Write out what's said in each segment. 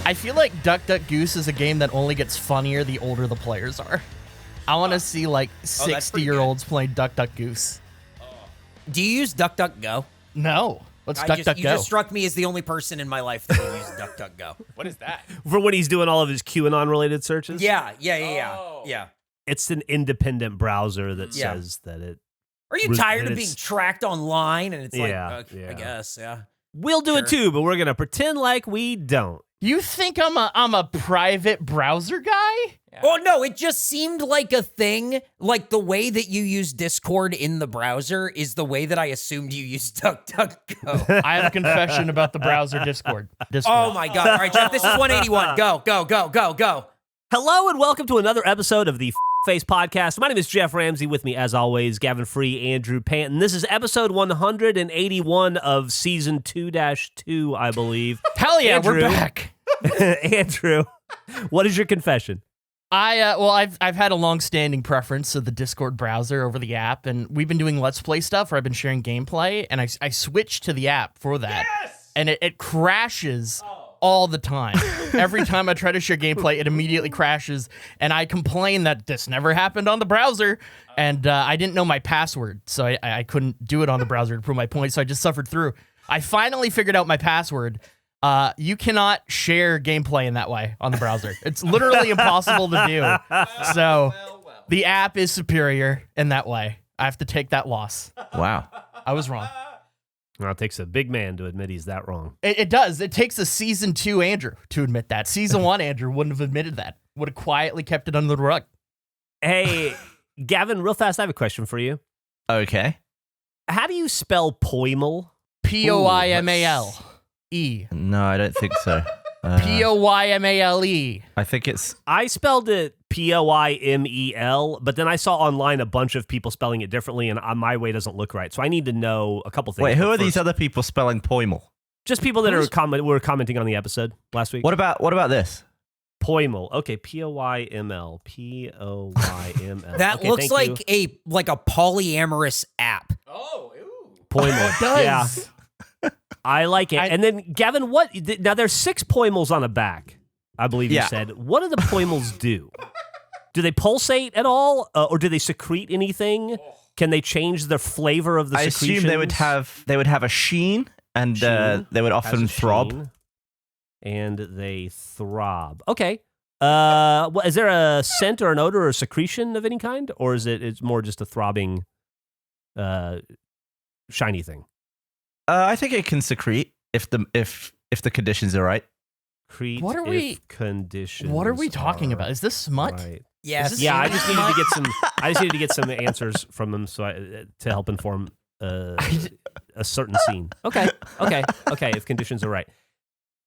I feel like Duck Duck Goose is a game that only gets funnier the older the players are. I want to see like 60-year-olds playing Duck Duck Goose. Do you use DuckDuckGo? No. What's Duck Duck Go? You just struck me as the only person in my life that will use DuckDuckGo. What is that? For when he's doing all of his QAnon-related searches? Yeah. Oh. Yeah. It's an independent browser that says that it... Are you tired of being tracked online? And it's Yeah, like, yeah. I guess, yeah. We'll do it too, but we're going to pretend like we don't. You think I'm a private browser guy? Yeah. Oh, no, it just seemed like a thing. Like the way that you use Discord in the browser is the way that I assumed you use DuckDuckGo. I have a confession about the browser Discord. Oh, my God. All right, Geoff, this is 181. Go. Hello and welcome to another episode of the Face Podcast. My name is Jeff Ramsey. With me, as always, Gavin Free, Andrew Panton. This is episode 181 of season 2-2, I believe. Hell yeah, Andrew, we're back. Andrew, what is your confession? I've had a long-standing preference of the Discord browser over the app, and we've been doing Let's Play stuff where I've been sharing gameplay, and I switched to the app for that. Yes! And it crashes all the time. Every time I try to share gameplay, it immediately crashes, and I complain that this never happened on the browser, and I didn't know my password, so I couldn't do it on the browser to prove my point, so I just suffered through. I finally figured out my password. You cannot share gameplay in that way on the browser. It's literally impossible to do. So the app is superior in that way. I have to take that loss. Wow. I was wrong. Well, it takes a big man to admit he's that wrong. It does. It takes a season 2 Andrew to admit that. Season 1 Andrew wouldn't have admitted that. Would have quietly kept it under the rug. Hey, Gavin, real fast, I have a question for you. Okay. How do you spell Poymel? Poymale. No, I don't think so. Poymale. I think it's... I spelled it Poymel, but then I saw online a bunch of people spelling it differently, and my way doesn't look right. So I need to know a couple things. Wait, who are these other people spelling Poymel? Just people that were commenting on the episode last week. What about this? Poymel. Okay, Poyml. Poyml. That okay, looks like a polyamorous app. Oh, ew. Poymel. It does. Yeah. I like it. And then, Gavin, now there's 6 Poymels on a back, I believe you said. What do the Poymels do? Do they pulsate at all? Or do they secrete anything? Can they change the flavor of the secretions? I assume they would have a sheen, and they would often throb. Sheen, and they throb. Okay. Is there a scent or an odor or a secretion of any kind? Or is it's more just a throbbing, shiny thing? I think it can secrete if the conditions are right. What are we talking about? Is this smut? Right. Yes. Yeah, I just needed to get some answers from them to help inform a certain scene. Okay. If conditions are right.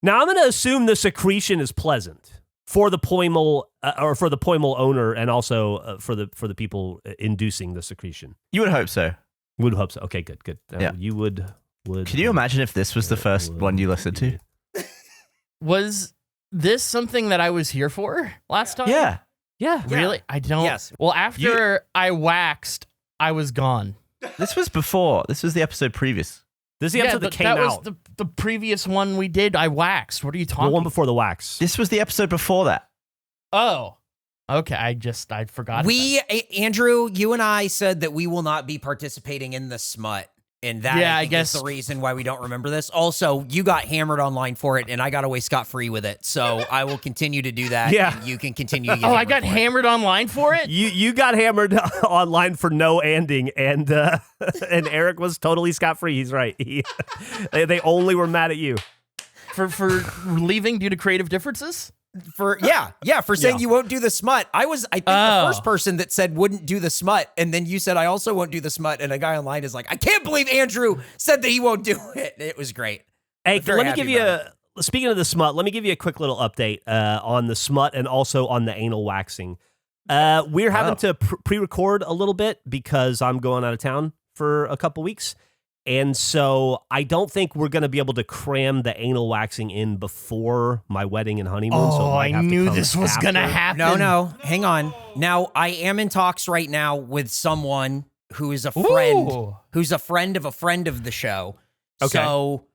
Now I'm going to assume the secretion is pleasant for the Poymel or for the Poymel owner, and also for the people inducing the secretion. You would hope so. Would hope so. Okay, good. Yeah. You would. Can you imagine if this was the first one you listened to? Was this something that I was here for last time? Yeah. Really? I don't. Yes. Well, after I waxed, I was gone. This was before. This was the episode previous. This is the episode that came out. Was the previous one we did. I waxed. What are you talking about? The one before the wax. This was the episode before that. Oh. Okay, I forgot. Andrew, you and I said that we will not be participating in the smut. And that I guess is the reason why we don't remember this. Also, you got hammered online for it, and I got away scot-free with it. So I will continue to do that. Yeah. And you can continue to get I got hammered online for it? You got hammered online for no ending, and Eric was totally scot-free. He's right. They only were mad at you. For leaving due to creative differences? For saying you won't do the smut. I think the first person that said wouldn't do the smut, and then you said I also won't do the smut, and a guy online is like, I can't believe Andrew said that he won't do it. It was great. Hey, let me give you speaking of the smut, let me give you a quick little update on the smut and also on the anal waxing. We're having to pre-record a little bit because I'm going out of town for a couple weeks. And so I don't think we're going to be able to cram the anal waxing in before my wedding and honeymoon. Oh, I knew this was going to happen. No, hang on. Now, I am in talks right now with someone who is a friend, who's a friend of the show. Okay. So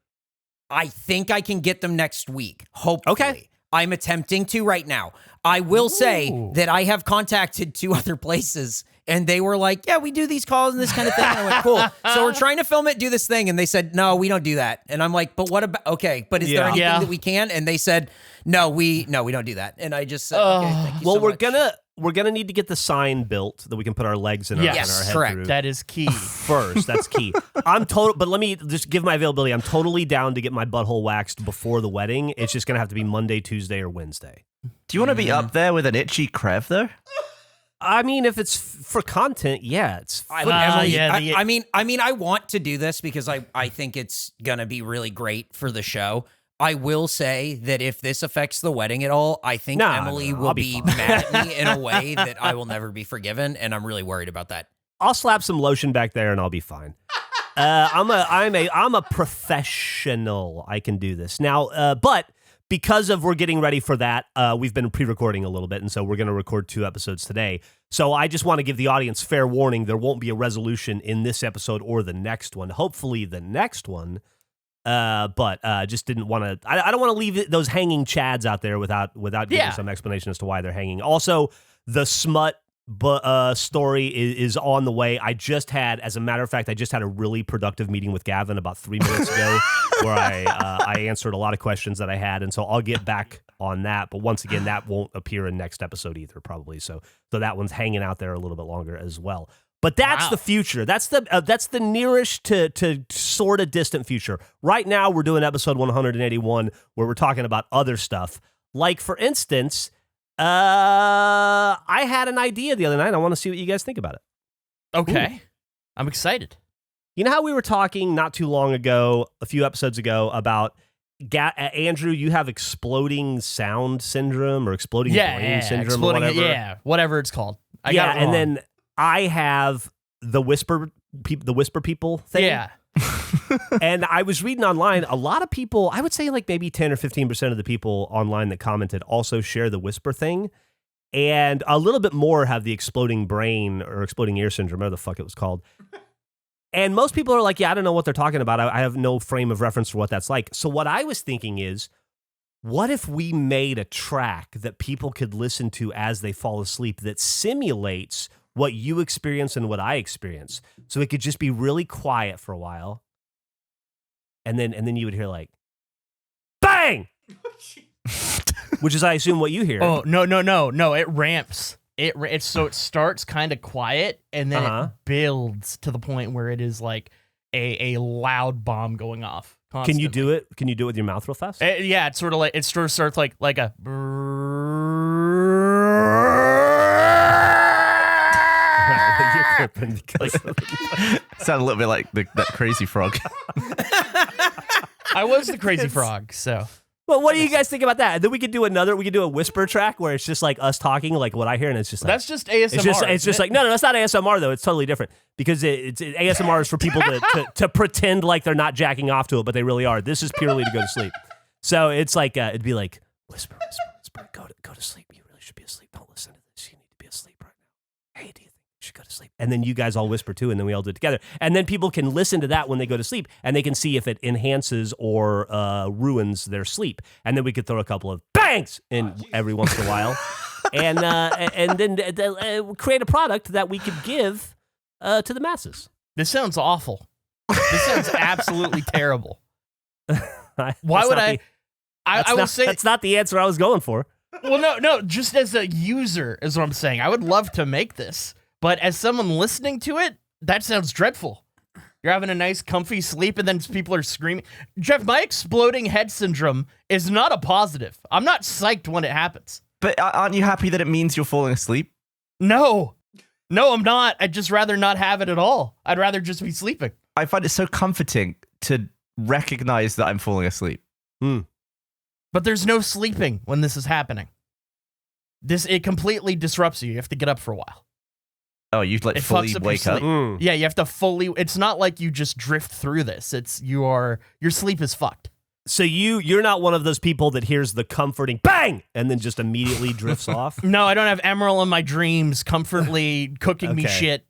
I think I can get them next week, hopefully. Okay. I'm attempting to right now. I will say that I have contacted 2 other places, and they were like, yeah, we do these calls and this kind of thing. And I went, cool. So we're trying to film it, do this thing. And they said, no, we don't do that. And I'm like, but what about, okay, but is there anything that we can? And they said, no, we don't do that. And I just said, okay, thank you so much. We're gonna need to get the sign built that we can put our legs in our, Yes, in our head correct. through. That is key. First, that's key. But let me just give my availability. I'm totally down to get my butthole waxed before the wedding. It's just gonna have to be Monday, Tuesday, or Wednesday. Do you want to be up there with an itchy crev though? I mean, if it's for content, yeah, it's. I mean, I want to do this because I think it's gonna be really great for the show. I will say that if this affects the wedding at all, I think Emily will be mad at me in a way that I will never be forgiven, and I'm really worried about that. I'll slap some lotion back there and I'll be fine. I'm a professional. I can do this now, but because we're getting ready for that, we've been pre-recording a little bit, and so we're going to record 2 episodes today. So I just want to give the audience fair warning: there won't be a resolution in this episode or the next one. Hopefully, the next one. But just didn't want to. I don't want to leave those hanging chads out there without giving some explanation as to why they're hanging. Also, the smut story is on the way. As a matter of fact, I just had a really productive meeting with Gavin about 3 minutes ago, where I answered a lot of questions that I had, and so I'll get back on that. But once again, that won't appear in next episode either, probably. So that one's hanging out there a little bit longer as well. But that's the future. That's the nearest to sort of distant future. Right now, we're doing episode 181, where we're talking about other stuff. Like, for instance, I had an idea the other night. I want to see what you guys think about it. Okay. Ooh. I'm excited. You know how we were talking not too long ago, a few episodes ago, about Andrew, you have exploding sound syndrome or exploding brain syndrome or whatever. Whatever it's called. I got it and wrong. then I have the whisper people thing. Yeah. And I was reading online, a lot of people, I would say like maybe 10 or 15% of the people online that commented also share the whisper thing. And a little bit more have the exploding brain or exploding ear syndrome, whatever the fuck it was called. And most people are like, yeah, I don't know what they're talking about. I have no frame of reference for what that's like. So what I was thinking is, what if we made a track that people could listen to as they fall asleep that simulates what you experience and what I experience? So it could just be really quiet for a while. And then you would hear like, bang! Which is, I assume, what you hear. Oh, no. It ramps. So it starts kind of quiet, and then it builds to the point where it is like a loud bomb going off constantly. Can you do it? Can you do it with your mouth real fast? Yeah, it sort of starts like a. You're clipping because sound a little bit like that crazy frog. I was the crazy frog, so. Well, what do you guys think about that? And then we could do a whisper track where it's just like us talking, like what I hear, and it's just like, that's just ASMR. It's just like no, that's not ASMR though. It's totally different because ASMR is for people to pretend like they're not jacking off to it, but they really are. This is purely to go to sleep. So it's like it'd be like whisper, go to sleep. You really should be asleep. Don't listen to this. You need to be asleep right now. Hey, do you think you should go to sleep? And then you guys all whisper too, and then we all do it together. And then people can listen to that when they go to sleep, and they can see if it enhances or ruins their sleep. And then we could throw a couple of bangs in every once in a while, and then create a product that we could give to the masses. This sounds awful. This sounds absolutely terrible. Why would I? I will say that's not the answer I was going for. Well, no. Just as a user is what I'm saying. I would love to make this, but as someone listening to it, that sounds dreadful. You're having a nice, comfy sleep, and then people are screaming. Geoff, my exploding head syndrome is not a positive. I'm not psyched when it happens. But aren't you happy that it means you're falling asleep? No, I'm not. I'd just rather not have it at all. I'd rather just be sleeping. I find it so comforting to recognize that I'm falling asleep. But there's no sleeping when this is happening. It completely disrupts you. You have to get up for a while. Oh, you fully wake up? Yeah, you have to fully. It's not like you just drift through this. Your sleep is fucked. So you're not one of those people that hears the comforting bang and then just immediately drifts off? No, I don't have Emerald in my dreams comfortably cooking me shit.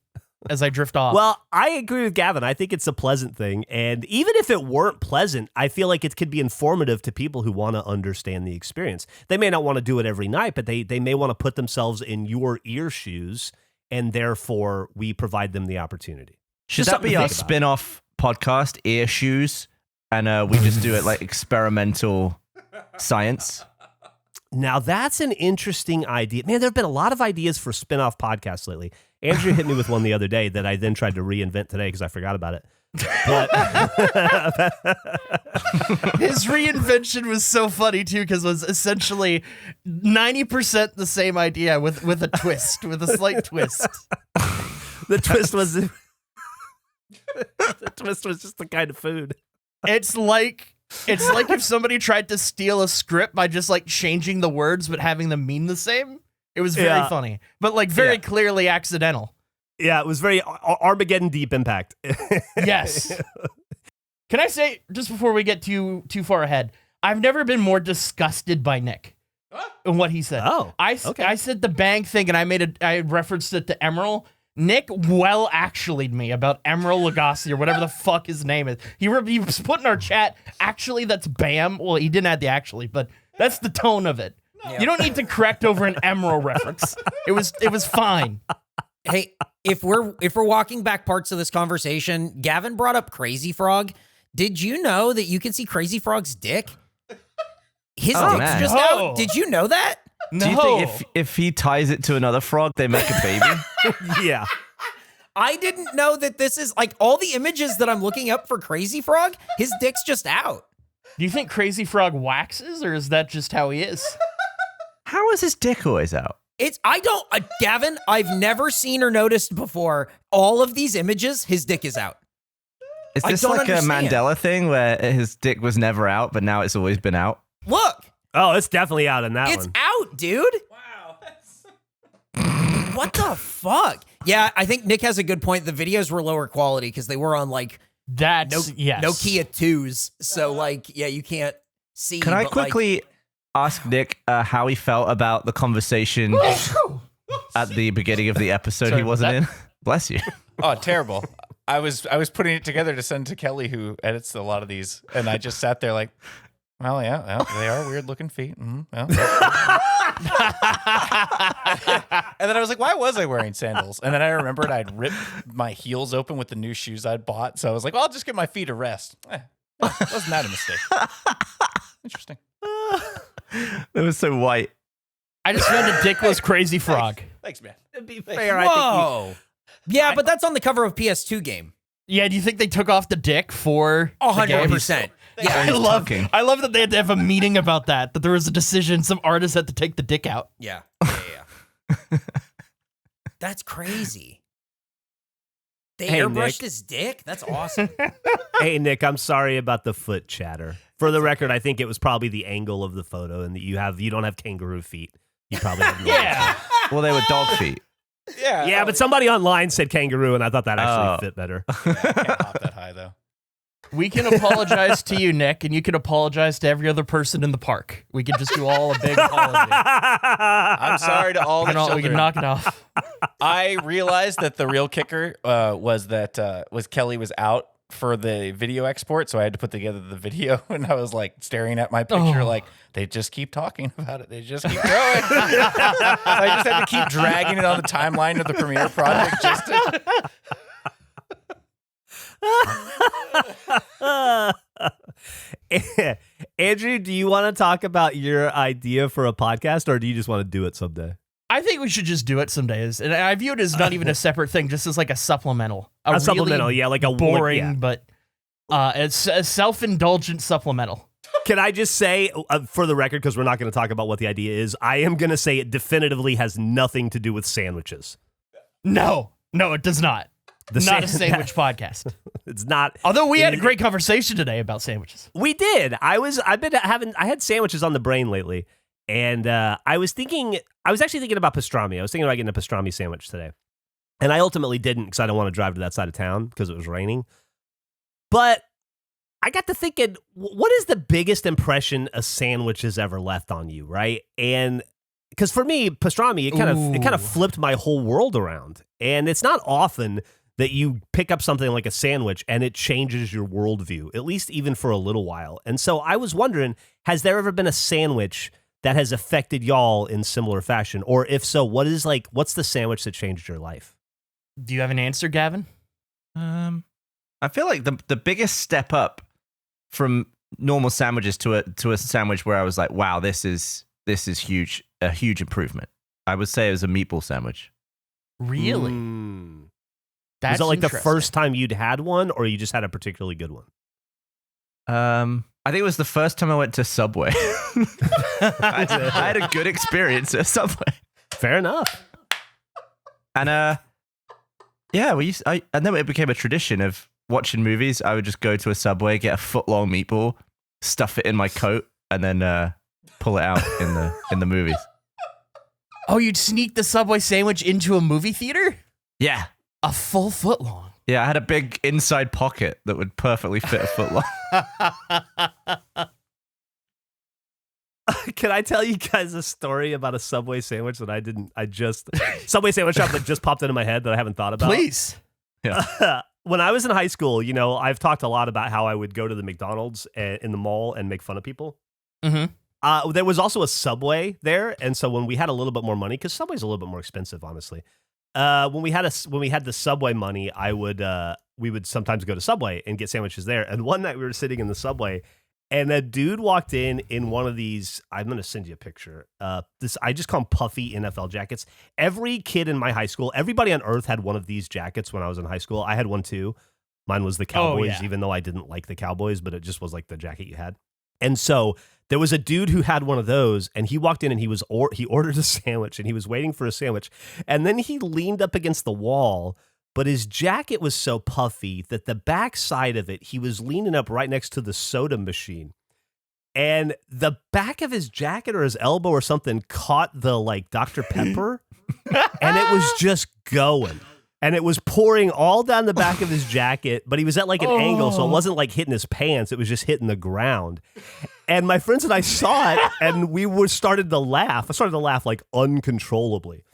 as I drift off. Well, I agree with Gavin. I think it's a pleasant thing. And even if it weren't pleasant, I feel like it could be informative to people who want to understand the experience. They may not want to do it every night, but they may want to put themselves in your ear shoes, and therefore we provide them the opportunity. Should that be our spin-off podcast, Ear Shoes? And we just do it like experimental science? Now, that's an interesting idea. Man, there have been a lot of ideas for spin-off podcasts lately. Andrew hit me with one the other day that I then tried to reinvent today because I forgot about it. But his reinvention was so funny, too, because it was essentially 90% the same idea with a twist, with a slight twist. The twist was... the twist was just the kind of food. It's like if somebody tried to steal a script by just like changing the words but having them mean the same. It was very funny, but like very clearly accidental. Yeah, it was very Armageddon deep impact. Yes. Can I say, just before we get too far ahead, I've never been more disgusted by Nick and what he said. Oh, I said the bang thing, and I referenced it to Emerald. Nick actually'd me about Emerald Lagasse or whatever the fuck his name is. He was put in our chat, actually, that's Bam. Well, he didn't add the actually, but that's the tone of it. No. You don't need to correct over an Emerald reference. It was fine. Hey, if we're walking back parts of this conversation, Gavin brought up Crazy Frog. Did you know that you can see Crazy Frog's dick? His dick's just out. Did you know that? No. Do you think if he ties it to another frog, they make a baby? Yeah. I didn't know that this is like all the images that I'm looking up for Crazy Frog, his dick's just out. Do you think Crazy Frog waxes, or is that just how he is? How is his dick always out? Gavin, I've never seen or noticed before. All of these images, his dick is out. Is this like a Mandela thing where his dick was never out, but now it's always been out? Look. Oh, it's definitely out in that one. It's out, dude. Wow. What the fuck? Yeah, I think Nick has a good point. The videos were lower quality because they were on like Nokia 2s. So like, yeah, you can't see. Can I quickly ask Nick how he felt about the conversation at the beginning of the episode he wasn't in? Bless you. Oh, terrible. I was putting it together to send to Kelly, who edits a lot of these, and I just sat there like, well, yeah, they are weird looking feet. Mm-hmm, yeah. And then I was like, why was I wearing sandals? And then I remembered I'd ripped my heels open with the new shoes I'd bought. So I was like, well, I'll just give my feet a rest. Wasn't that a mistake? Interesting. It was so white. I just found a dickless Crazy Frog. Thanks, man. To be fair, Whoa. Yeah, but that's on the cover of PS2 game. Yeah, do you think they took off the dick for 100%? Yeah, I love that they had to have a meeting about that there was a decision. Some artists had to take the dick out. Yeah. That's crazy. They airbrushed his dick? That's awesome. Hey, Nick, I'm sorry about the foot chatter. For the record, I think it was probably the angle of the photo and that you don't have kangaroo feet. You probably have yeah. Well, they were dog feet. Yeah, but somebody online said kangaroo, and I thought that actually fit better. Yeah, I can't hop that high, though. We can apologize to you, Nick, and you can apologize to every other person in the park. We can just do all a big apology. I'm sorry to all the children. We can knock it off. I realized that the real kicker was Kelly was out for the video export, so I had to put together the video, and I was like staring at my picture like, they just keep talking about it. They just keep going. I just had to keep dragging it on the timeline of the Premiere project just to... Andrew, do you want to talk about your idea for a podcast, or do you just want to do it someday? I think we should just do it some days. And I view it as not even a separate thing, just as like a supplemental. A supplemental, yeah, like a boring, but it's a self-indulgent supplemental. Can I just say, for the record, because we're not going to talk about what the idea is, I am going to say it definitively has nothing to do with sandwiches. No, it does not. Not a sandwich podcast. It's not. Although we had a great conversation today about sandwiches. We did. I had sandwiches on the brain lately, and I was actually thinking about pastrami. I was thinking about getting a pastrami sandwich today, and I ultimately didn't because I don't want to drive to that side of town because it was raining. But I got to thinking, what is the biggest impression a sandwich has ever left on you, right? And because for me, pastrami, it kind of flipped my whole world around. And it's not often that you pick up something like a sandwich and it changes your worldview, at least even for a little while. And so I was wondering, has there ever been a sandwich that has affected y'all in similar fashion? Or if so, what's the sandwich that changed your life? Do you have an answer, Gavin? I feel like the biggest step up from normal sandwiches to a sandwich where I was like, wow, this is huge, a huge improvement. I would say it was a meatball sandwich. Really? Was it like the first time you'd had one, or you just had a particularly good one? I think it was the first time I went to Subway. I had a good experience at Subway. Fair enough. And yeah, and then it became a tradition of watching movies. I would just go to a Subway, get a foot-long meatball, stuff it in my coat, and then pull it out in the movies. Oh, you'd sneak the Subway sandwich into a movie theater? Yeah. A full foot long. Yeah, I had a big inside pocket that would perfectly fit a foot long. Can I tell you guys a story about a Subway sandwich that Subway sandwich shop that just popped into my head that I haven't thought about? Please. Yeah. When I was in high school, I've talked a lot about how I would go to the McDonald's in the mall and make fun of people. Mm-hmm. There was also a Subway there, and so when we had a little bit more money, because Subway's a little bit more expensive, honestly. When we had the Subway money, we would sometimes go to Subway and get sandwiches there. And one night we were sitting in the Subway, and a dude walked in one of these. I'm gonna send you a picture. I just call them puffy NFL jackets. Every kid in my high school, everybody on earth had one of these jackets when I was in high school. I had one too. Mine was the Cowboys, even though I didn't like the Cowboys, but it just was like the jacket you had. And so there was a dude who had one of those, and he walked in and he ordered a sandwich, and he was waiting for a sandwich. And then he leaned up against the wall, but his jacket was so puffy that the back side of it, he was leaning up right next to the soda machine. And the back of his jacket or his elbow or something caught the Dr. Pepper, and it was just going. And it was pouring all down the back of his jacket, but he was at an angle, so it wasn't hitting his pants. It was just hitting the ground. And my friends and I saw it, and we started to laugh. I started to laugh uncontrollably.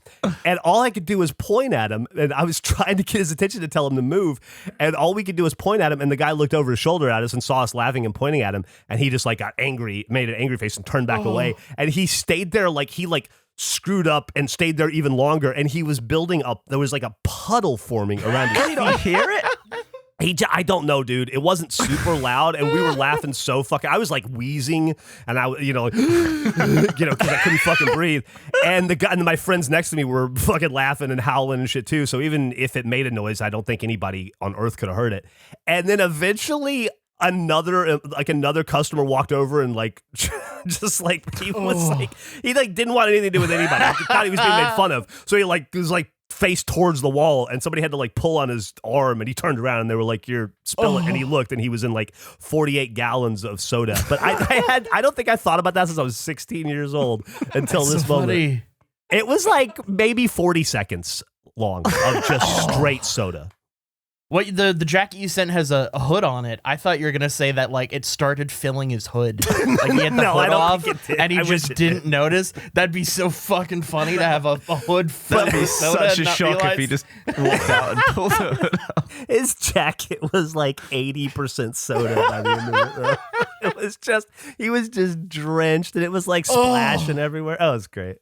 And all I could do was point at him, and I was trying to get his attention to tell him to move. And all we could do was point at him, and the guy looked over his shoulder at us and saw us laughing and pointing at him. And he just got angry, made an angry face, and turned back away. And he stayed there he screwed up and stayed there even longer, and he was building up. There was a puddle forming around his feet. You don't hear it? I don't know, dude. It wasn't super loud, and we were laughing so fucking. I was wheezing, and I, because I couldn't fucking breathe. And the guy and my friends next to me were fucking laughing and howling and shit too. So even if it made a noise, I don't think anybody on earth could have heard it. And then eventually, another customer walked over and he didn't want anything to do with anybody. He thought he was being made fun of, so he was face towards the wall, and somebody had to pull on his arm, and he turned around and they were like, "You're spilling," and he looked, and he was in 48 gallons of soda. But I don't think I thought about that since I was 16 years old until this moment. Funny. It was maybe 40 seconds long of just straight soda. What the jacket you sent has a hood on it. I thought you were gonna say that it started filling his hood. He had the hood off, and he just didn't notice. That'd be so fucking funny to have a hood filled That'd be with soda. such a shock if he just walked out and pulled the hood out. His jacket was 80% soda by the end of it. It was he was just drenched, and it was splashing everywhere. Oh, it was great.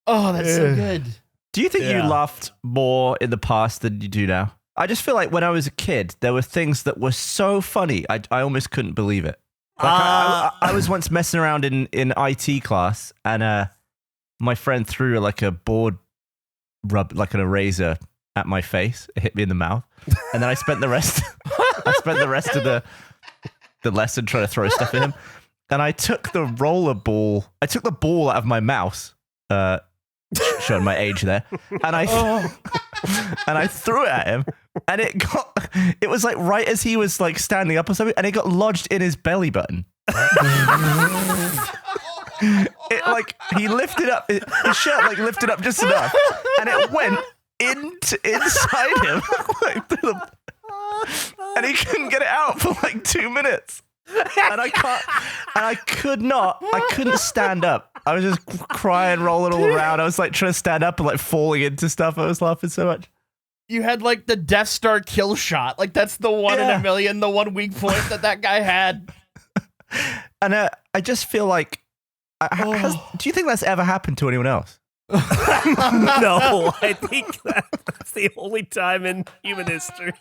Oh, that's so good. Do you think you laughed more in the past than you do now? I just feel like when I was a kid, there were things that were so funny, I almost couldn't believe it. I was once messing around in IT class, and my friend threw a board rub, an eraser at my face. It hit me in the mouth, and then I spent the rest of the lesson trying to throw stuff at him. And I took the ball out of my mouse. Showing my age there, and I threw it at him, and it was right as he was standing up or something, and it got lodged in his belly button. He lifted up his shirt, lifted up just enough, and it went inside him, and he couldn't get it out for 2 minutes. And I couldn't stand up. I was just crying, rolling all around. I was trying to stand up and falling into stuff. I was laughing so much. You had like the Death Star kill shot. Like that's the one in a million, the one weak point that guy had. And I just feel like, do you think that's ever happened to anyone else? No, I think that's the only time in human history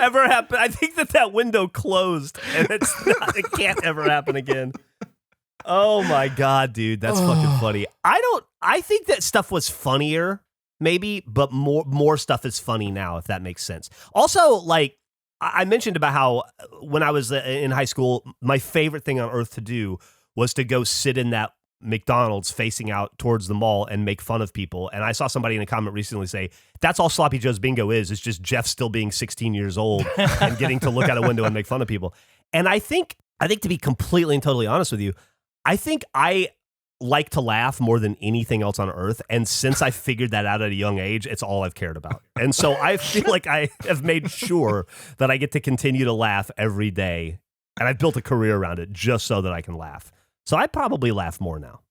ever happened. I think that window closed, and it can't ever happen again. Oh my God, dude, that's fucking funny. I think that stuff was funnier, maybe, but more stuff is funny now, if that makes sense. Also, like I mentioned about how when I was in high school, my favorite thing on earth to do was to go sit in that McDonald's facing out towards the mall and make fun of people. And I saw somebody in a comment recently say, that's all Sloppy Joe's bingo is just Geoff still being 16 years old and getting to look out a window and make fun of people. And I think to be completely and totally honest with you, I think I like to laugh more than anything else on earth. And since I figured that out at a young age, it's all I've cared about. And so I feel like I have made sure that I get to continue to laugh every day. And I've built a career around it just so that I can laugh. So I probably laugh more now.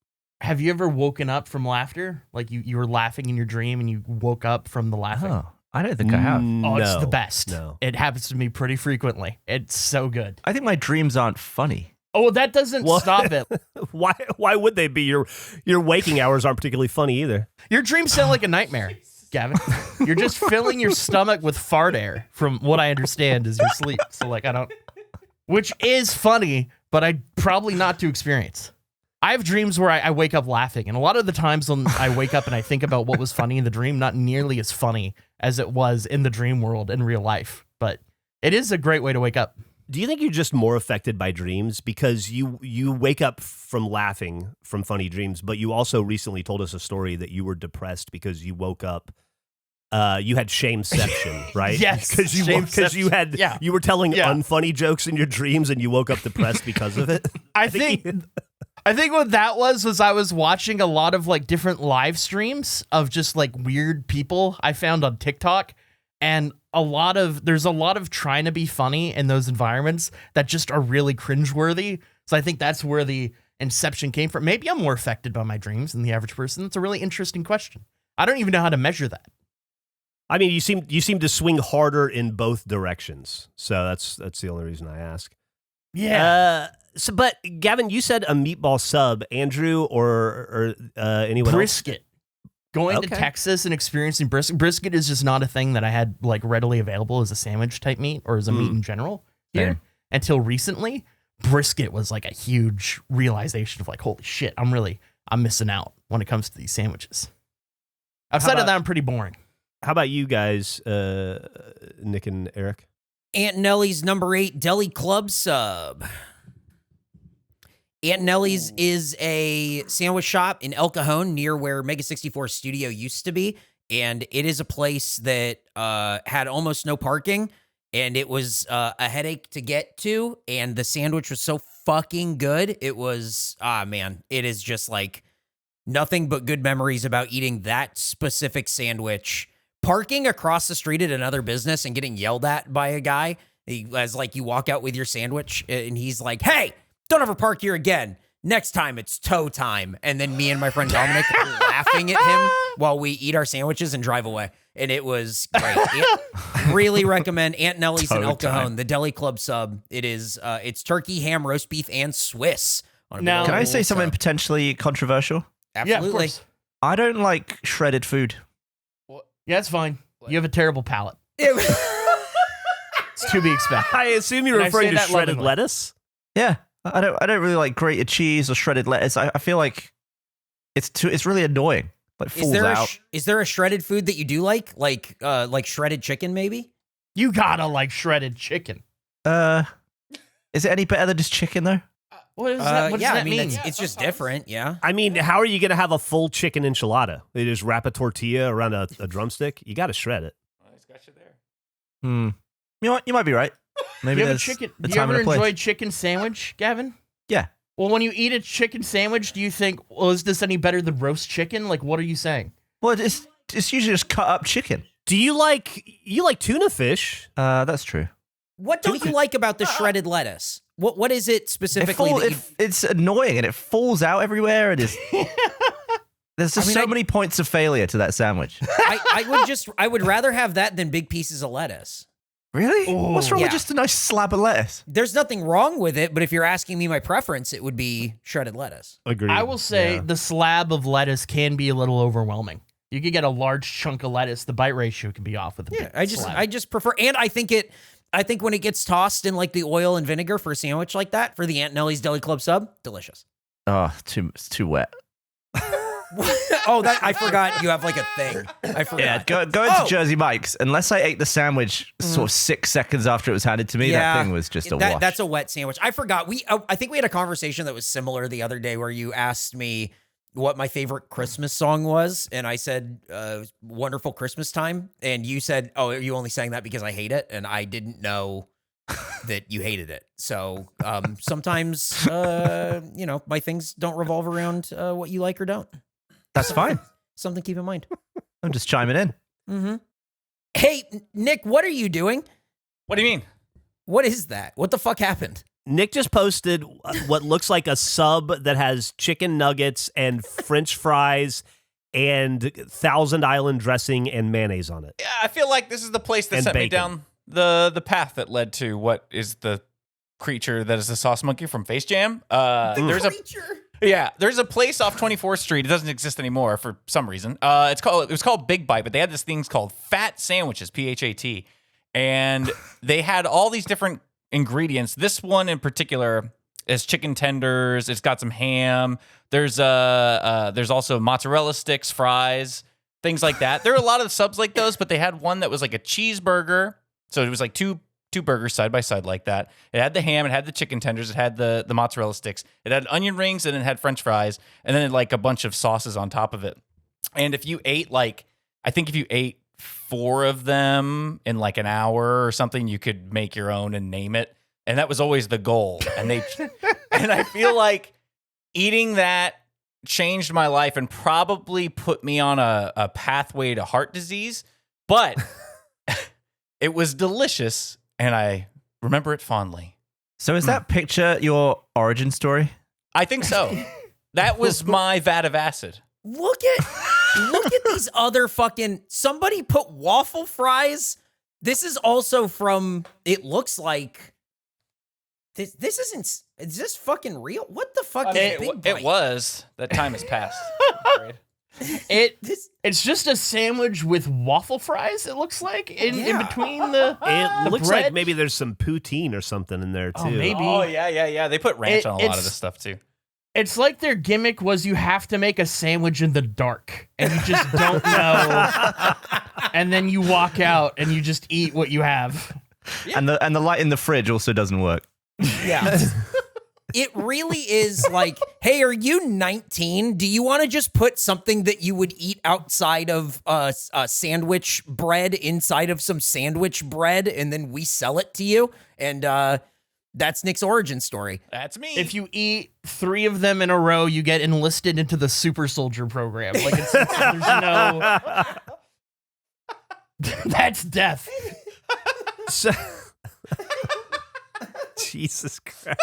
Have you ever woken up from laughter? Like you were laughing in your dream and you woke up from the laughing? Oh, I don't think I have. Oh, it's the best. No. It happens to me pretty frequently. It's so good. I think my dreams aren't funny. Oh, that doesn't stop it. Why would they be? Your waking hours aren't particularly funny either. Your dreams sound like a nightmare, Gavin. You're just filling your stomach with fart air, from what I understand is your sleep. So like which is funny, but I'd probably not to experience. I have dreams where I wake up laughing, and a lot of the times when I wake up and I think about what was funny in the dream, not nearly as funny as it was in the dream world in real life. But it is a great way to wake up. Do you think you're just more affected by dreams because you wake up from laughing from funny dreams, but you also recently told us a story that you were depressed because you woke up. You had shameception, right? Yes, because you were telling unfunny jokes in your dreams, and you woke up depressed because of it. I think what that was I was watching a lot of like different live streams of just like weird people I found on TikTok, and there's a lot of trying to be funny in those environments that just are really cringeworthy. So I think that's where the inception came from. Maybe I'm more affected by my dreams than the average person. It's a really interesting question. I don't even know how to measure that. I mean, you seem to swing harder in both directions, so that's the only reason I ask. Yeah. But Gavin, you said a meatball sub. Andrew or anyone brisket. else? Going to Texas and experiencing brisket. Brisket is just not a thing that I had like readily available as a sandwich type meat or as a meat in general here until recently. Brisket was like a huge realization of like, holy shit, I'm missing out when it comes to these sandwiches. Outside of that, I'm pretty boring. How about you guys, Nick and Eric? Aunt Nellie's number 8 Deli Club sub. Aunt Nellie's is a sandwich shop in El Cajon near where Mega 64 studio used to be. And it is a place that had almost no parking. And it was a headache to get to. And the sandwich was so fucking good. It was, man, it is just like nothing but good memories about eating that specific sandwich. Parking across the street at another business and getting yelled at by a guy as like you walk out with your sandwich and he's like, hey, don't ever park here again. Next time it's tow time. And then me and my friend Dominic laughing at him while we eat our sandwiches and drive away. And it was great. Really recommend Aunt Nellie's in El Cajon, the Deli Club sub. It is, it's turkey, ham, roast beef, and Swiss. Now, can I say something potentially controversial? Absolutely. Yeah, of course. I don't like shredded food. Yeah, it's fine. You have a terrible palate. It's to be expected. I assume you're referring to shredded lettuce? Yeah. I don't really like grated cheese or shredded lettuce. I feel like it's really annoying. Like falls out. Is there a shredded food that you do like shredded chicken maybe? You gotta like shredded chicken. Is it any better than just chicken though? What does that mean? It's just different, yeah. I mean, how are you going to have a full chicken enchilada? They just wrap a tortilla around a drumstick? You got to shred it. Well, he's got you there. You know what? You might be right. Maybe there's chicken. a Do you time ever and a place. enjoy chicken sandwich, Gavin? Yeah. Well, when you eat a chicken sandwich, do you think, well, is this any better than roast chicken? Like, what are you saying? Well, it's usually just cut up chicken. Do you like tuna fish? That's true. What don't you like about the shredded lettuce? What is it specifically? It's annoying and it falls out everywhere. It is. There's just so many points of failure to that sandwich. I would rather have that than big pieces of lettuce. Really? What's wrong with just a nice slab of lettuce? There's nothing wrong with it, but if you're asking me my preference, it would be shredded lettuce. Agreed. I will say the slab of lettuce can be a little overwhelming. You could get a large chunk of lettuce. The bite ratio can be off with a big slab. I just prefer, and I think when it gets tossed in like the oil and vinegar for a sandwich like that for the Aunt Nellie's Deli Club sub, delicious. Oh, it's too wet. I forgot you have like a thing. I forgot. Yeah, go into Jersey Mike's. Unless I ate the sandwich sort of 6 seconds after it was handed to me, that thing was just a wash. That's a wet sandwich. I forgot. I think we had a conversation that was similar the other day where you asked me what my favorite Christmas song was, and I said Wonderful Christmas Time, and you said, oh, you only sang that because I hate it, and I didn't know that you hated it. So sometimes, my things don't revolve around what you like or don't. That's fine. Something to keep in mind. I'm just chiming in. Mm-hmm. Hey, Nick, what are you doing? What do you mean? What is that? What the fuck happened? Nick just posted what looks like a sub that has chicken nuggets and French fries and Thousand Island dressing and mayonnaise on it. Yeah, I feel like this is the place that And sent me bacon. down the path that led to what is the creature that is the sauce monkey from Face Jam. There's a place off 24th Street. It doesn't exist anymore for some reason. It was called Big Bite, but they had these things called Fat Sandwiches, PHAT, and they had all these different ingredients. This one in particular is chicken tenders. It's got some ham. There's also mozzarella sticks, fries, things like that. There are a lot of subs like those, but they had one that was like a cheeseburger. So it was like two burgers side by side like that. It had the ham, it had the chicken tenders, it had the mozzarella sticks, it had onion rings, and it had French fries, and then like a bunch of sauces on top of it. And if you ate I think if you ate 4 of them in like an hour or something, you could make your own and name it. And that was always the goal. And and I feel like eating that changed my life and probably put me on a pathway to heart disease. But it was delicious, and I remember it fondly. So is that picture your origin story? I think so. That was my vat of acid. Look at these other fucking... Somebody put waffle fries. This is also from... It looks like... This isn't... Is this fucking real? What the fuck is Big Bite? It was. That time has passed. I'm afraid. It's just a sandwich with waffle fries. It looks like in between the. It looks bread. like maybe there's some poutine or something in there too. Oh, maybe. Oh yeah. They put ranch on a lot of this stuff too. It's like their gimmick was you have to make a sandwich in the dark, and you just don't know, and then you walk out and you just eat what you have. Yeah. And the light in the fridge also doesn't work. Yeah. It really is like, hey, are you 19? Do you want to just put something that you would eat outside of sandwich bread inside of some sandwich bread, and then we sell it to you? And that's Nick's origin story. That's me. If you eat 3 of them in a row, you get enlisted into the super soldier program. Like there's no. That's death. So... Jesus Christ.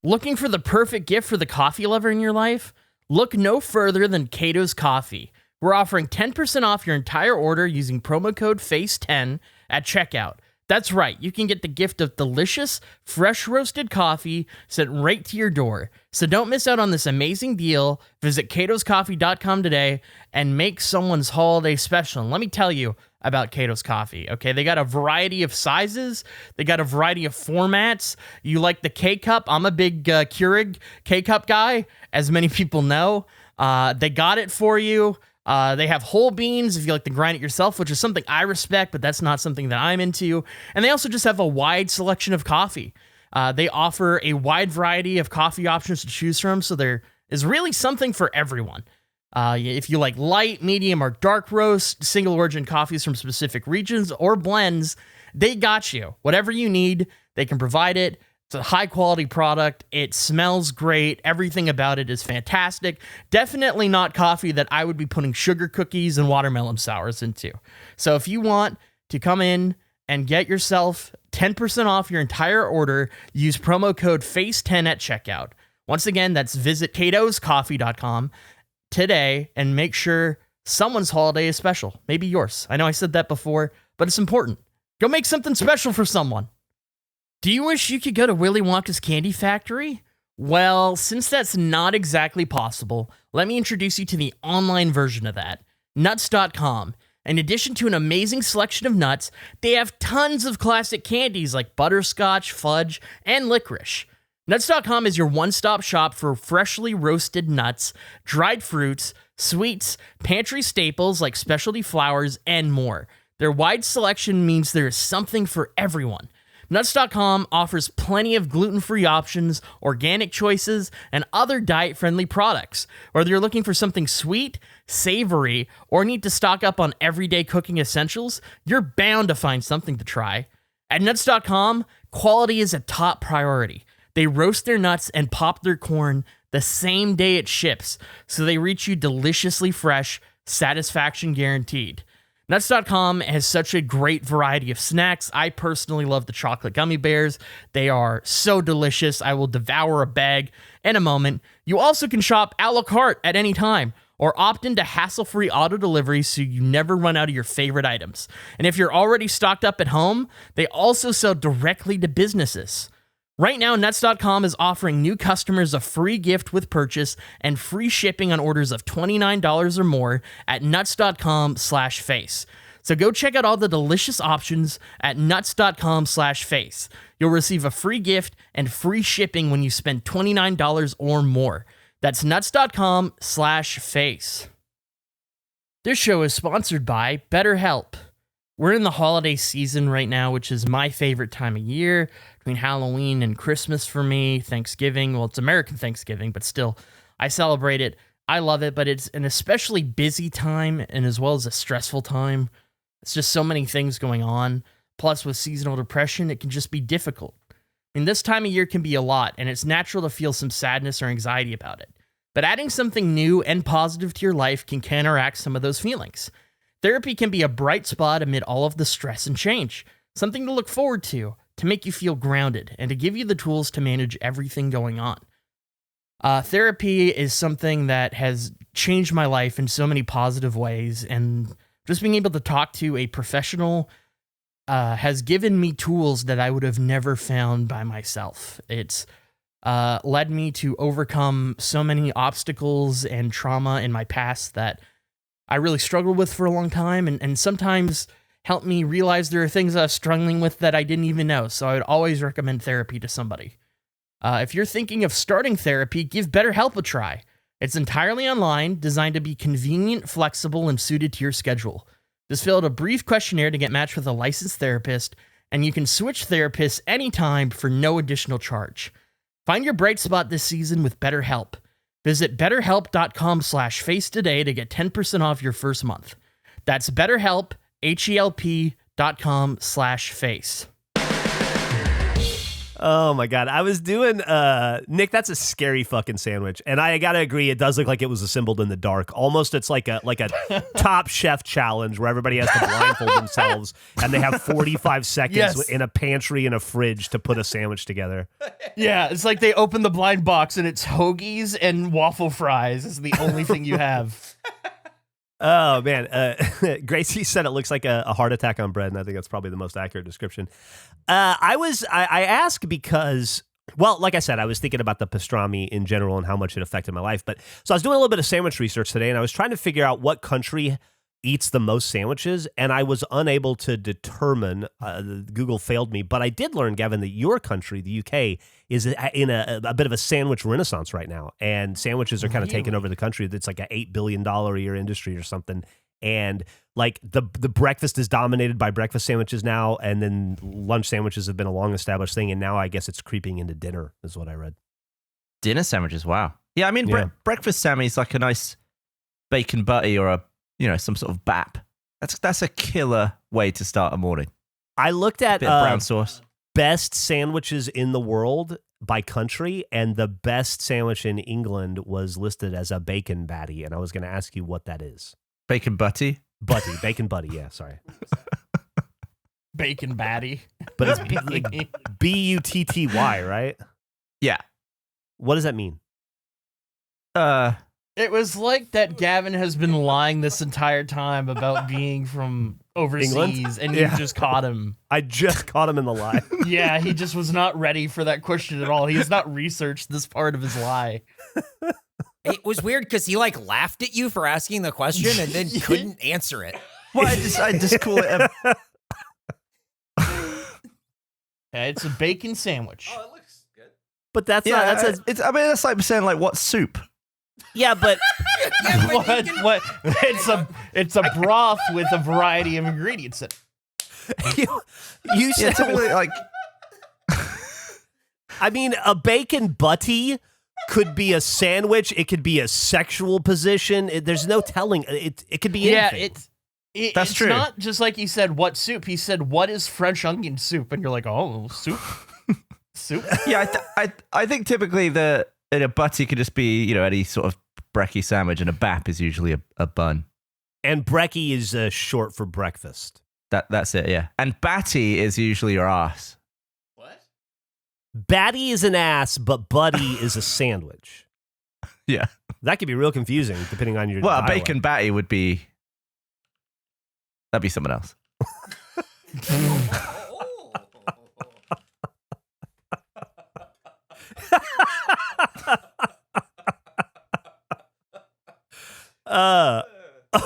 Looking for the perfect gift for the coffee lover in your life? Look no further than Cato's Coffee. We're offering 10% off your entire order using promo code FACE10 at checkout. That's right, you can get the gift of delicious, fresh roasted coffee sent right to your door. So don't miss out on this amazing deal. Visit catoscoffee.com today and make someone's holiday special. And let me tell you about Cato's Coffee, okay? They got a variety of sizes. They got a variety of formats. You like the K-Cup? I'm a big Keurig K-Cup guy, as many people know. They got it for you. They have whole beans if you like to grind it yourself, which is something I respect, but that's not something that I'm into. And they also just have a wide selection of coffee. They offer a wide variety of coffee options to choose from, so there is really something for everyone. If you like light, medium, or dark roast, single origin coffees from specific regions, or blends, they got you. Whatever you need, they can provide it. It's a high quality product. It smells great. Everything about it is fantastic. Definitely not coffee that I would be putting sugar cookies and watermelon sours into. So if you want to come in and get yourself 10% off your entire order. Use promo code FACE10 at checkout. Once again, that's visit catoscoffee.com today and make sure someone's holiday is special. Maybe yours. I know I said that before, but it's important. Go make something special for someone. Do you wish you could go to Willy Wonka's Candy Factory? Well, since that's not exactly possible, let me introduce you to the online version of that, nuts.com. In addition to an amazing selection of nuts, they have tons of classic candies like butterscotch, fudge, and licorice. Nuts.com is your one-stop shop for freshly roasted nuts, dried fruits, sweets, pantry staples like specialty flours, and more. Their wide selection means there is something for everyone. Nuts.com offers plenty of gluten-free options, organic choices, and other diet-friendly products. Whether you're looking for something sweet, savory, or need to stock up on everyday cooking essentials, you're bound to find something to try. At Nuts.com, quality is a top priority. They roast their nuts and pop their corn the same day it ships, so they reach you deliciously fresh, satisfaction guaranteed. Nuts.com has such a great variety of snacks. I personally love the chocolate gummy bears. They are so delicious. I will devour a bag in a moment. You also can shop a la carte at any time or opt into hassle-free auto delivery so you never run out of your favorite items. And if you're already stocked up at home, they also sell directly to businesses. Right now, Nuts.com is offering new customers a free gift with purchase and free shipping on orders of $29 or more at Nuts.com/face. So go check out all the delicious options at Nuts.com/face. You'll receive a free gift and free shipping when you spend $29 or more. That's Nuts.com/face. This show is sponsored by BetterHelp. We're in the holiday season right now, which is my favorite time of year, between Halloween and Christmas for me, Thanksgiving. Well, it's American Thanksgiving, but still, I celebrate it. I love it, but it's an especially busy time and as well as a stressful time. It's just so many things going on. Plus, with seasonal depression, it can just be difficult. I mean, this time of year can be a lot, and it's natural to feel some sadness or anxiety about it. But adding something new and positive to your life can counteract some of those feelings. Therapy can be a bright spot amid all of the stress and change, something to look forward to make you feel grounded, and to give you the tools to manage everything going on. Therapy is something that has changed my life in so many positive ways, and just being able to talk to a professional has given me tools that I would have never found by myself. It's led me to overcome so many obstacles and trauma in my past that I really struggled with for a long time, and sometimes helped me realize there are things I was struggling with that I didn't even know. So I would always recommend therapy to somebody. If you're thinking of starting therapy, give BetterHelp a try. It's entirely online, designed to be convenient, flexible, and suited to your schedule. Just fill out a brief questionnaire to get matched with a licensed therapist, and you can switch therapists anytime for no additional charge. Find your bright spot this season with BetterHelp. Visit betterhelp.com/face today to get 10% off your first month. That's BetterHelp, HELP.com/face. Oh my God. I was doing, Nick, that's a scary fucking sandwich. And I gotta agree, it does look like it was assembled in the dark. Almost it's like a Top Chef challenge where everybody has to blindfold themselves and they have 45 seconds in a pantry and a fridge to put a sandwich together. Yeah, it's like they open the blind box and it's hoagies and waffle fries is the only thing you have. Oh man, Gracie said it looks like a heart attack on bread, and I think that's probably the most accurate description. I ask because, well, like I said, I was thinking about the pastrami in general and how much it affected my life. But so I was doing a little bit of sandwich research today, and I was trying to figure out what country eats the most sandwiches, and I was unable to determine. Google failed me, but I did learn, Gavin, that your country, the UK, is in a bit of a sandwich renaissance right now, and sandwiches are kind of taking over the country. It's like an $8 billion a year industry or something, and like the breakfast is dominated by breakfast sandwiches now, and then lunch sandwiches have been a long established thing, and now I guess it's creeping into dinner, is what I read. Dinner sandwiches, wow. Yeah, I mean, breakfast Sammy is like a nice bacon butty or some sort of bap. That's a killer way to start a morning. I looked at bit of brown sauce. Best sandwiches in the world by country, and the best sandwich in England was listed as a bacon batty, and I was going to ask you what that is. Bacon butty? Bacon butty, yeah, sorry. Bacon batty. But it's like Butty, right? Yeah. What does that mean? It was like that Gavin has been lying this entire time about being from overseas, England? and you just caught him. I just caught him in the lie. Yeah, he just was not ready for that question at all. He has not researched this part of his lie. It was weird because he like laughed at you for asking the question and then couldn't answer it. Well, I just call it Yeah, it's a bacon sandwich. Oh, it looks good. But that's not. That's that's like saying like what soup? yeah, but What? It's a broth with a variety of ingredients in it. you said Typically like. I mean, a bacon butty could be a sandwich. It could be a sexual position. There's no telling. It could be anything. That's it's true. not just like he said, what soup? He said, what is French onion soup? And you're like, oh, soup? Soup? Yeah, I think typically in a butty could just be, any sort of brekkie sandwich, and a bap is usually a bun. And brekkie is short for breakfast. That's it, yeah. And batty is usually your ass. What? Batty is an ass, but buddy is a sandwich. Yeah. That could be real confusing depending on your Well, a dialect. bacon batty that'd be someone else.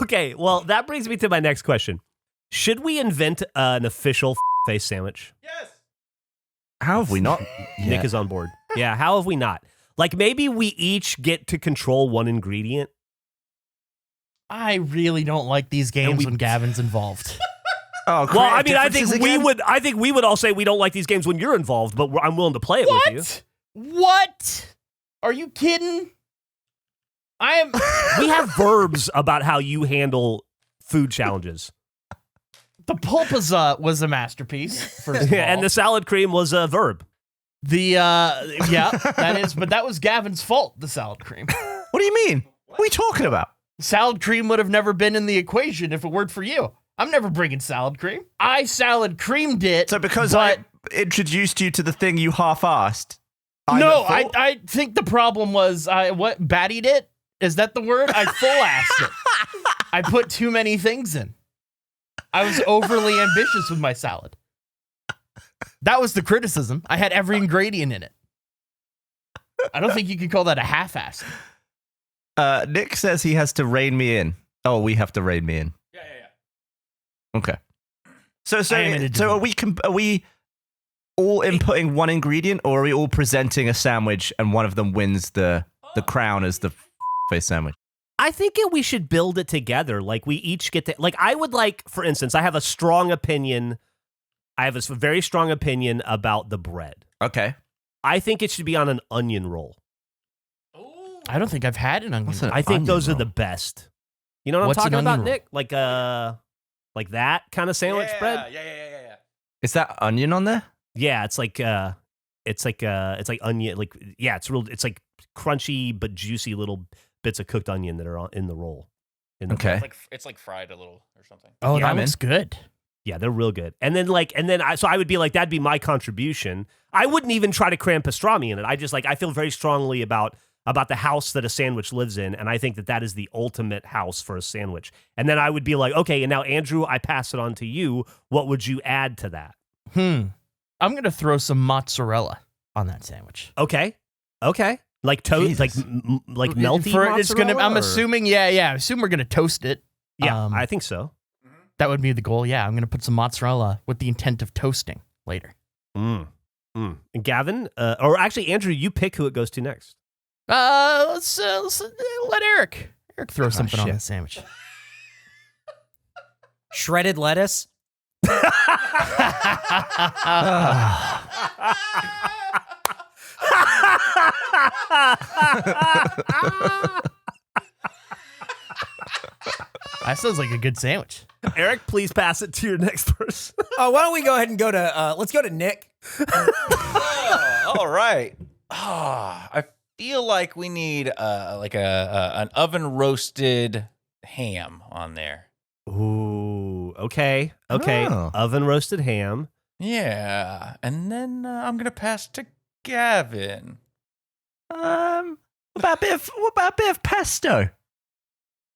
Okay, well, that brings me to my next question. Should we invent an official face sandwich? Yes. How have we not? Nick is on board. Yeah, how have we not? Like maybe we each get to control one ingredient. I really don't like these games when Gavin's involved. Oh, Well, I mean, I creative think differences again? we would all say we don't like these games when you're involved, but I'm willing to play it with you. What? Are you kidding? I am. We have verbs about how you handle food challenges. The pulpa was a masterpiece. First of all. And the salad cream was a verb. Yeah, that is, but that was Gavin's fault. The salad cream. What do you mean? What are you talking about? Salad cream would have never been in the equation if it weren't for you. I'm never bringing salad cream. I salad creamed it. So because but I introduced you to the thing you half-assed. no, I think the problem was I battied it. Is that the word? I full-assed it. I put too many things in. I was overly ambitious with my salad. That was the criticism. I had every ingredient in it. I don't think you could call that a half-ass. Nick says he has to rein me in. Oh, we have to rein me in. Yeah. Okay. So are we all inputting one ingredient, or are we all presenting a sandwich and one of them wins the crown as the face sandwich? I think we should build it together. Like we each get to, like I would like, for instance, I have a strong opinion. I have a very strong opinion about the bread. Okay. I think it should be on an onion roll. I don't think I've had an onion. I think those are the best. You know what What's I'm an talking about, onion roll? Nick? Like that kind of sandwich bread. Yeah. Is that onion on there? Yeah, it's like onion. It's like crunchy but juicy little bits of cooked onion that are in the roll. Okay. It's like fried a little or something. Oh, Yeah, that I'm looks good. Yeah, they're real good. And then I would be like, that'd be my contribution. I wouldn't even try to cram pastrami in it. I feel very strongly about the house that a sandwich lives in, and I think that is the ultimate house for a sandwich. And then I would be like, okay, and now Andrew, I pass it on to you. What would you add to that? I'm gonna throw some mozzarella on that sandwich. Okay. Like toast, like melty mozzarella? It's gonna. I'm or- assuming. Yeah. I assume we're gonna toast it. Yeah, I think so. That would be the goal. Yeah, I'm gonna put some mozzarella with the intent of toasting later. And Gavin, or actually Andrew, you pick who it goes to next. Let's let Eric throw something on shit. the sandwich. Shredded lettuce. That sounds like a good sandwich. Eric, please pass it to your next person. Oh, why don't we go ahead and go to let's go to Nick. All right. I feel like we need an oven roasted ham on there. Ooh, Okay. Oh. Oven roasted ham. Yeah, and then I'm gonna pass to Gavin. What about a bit of pesto?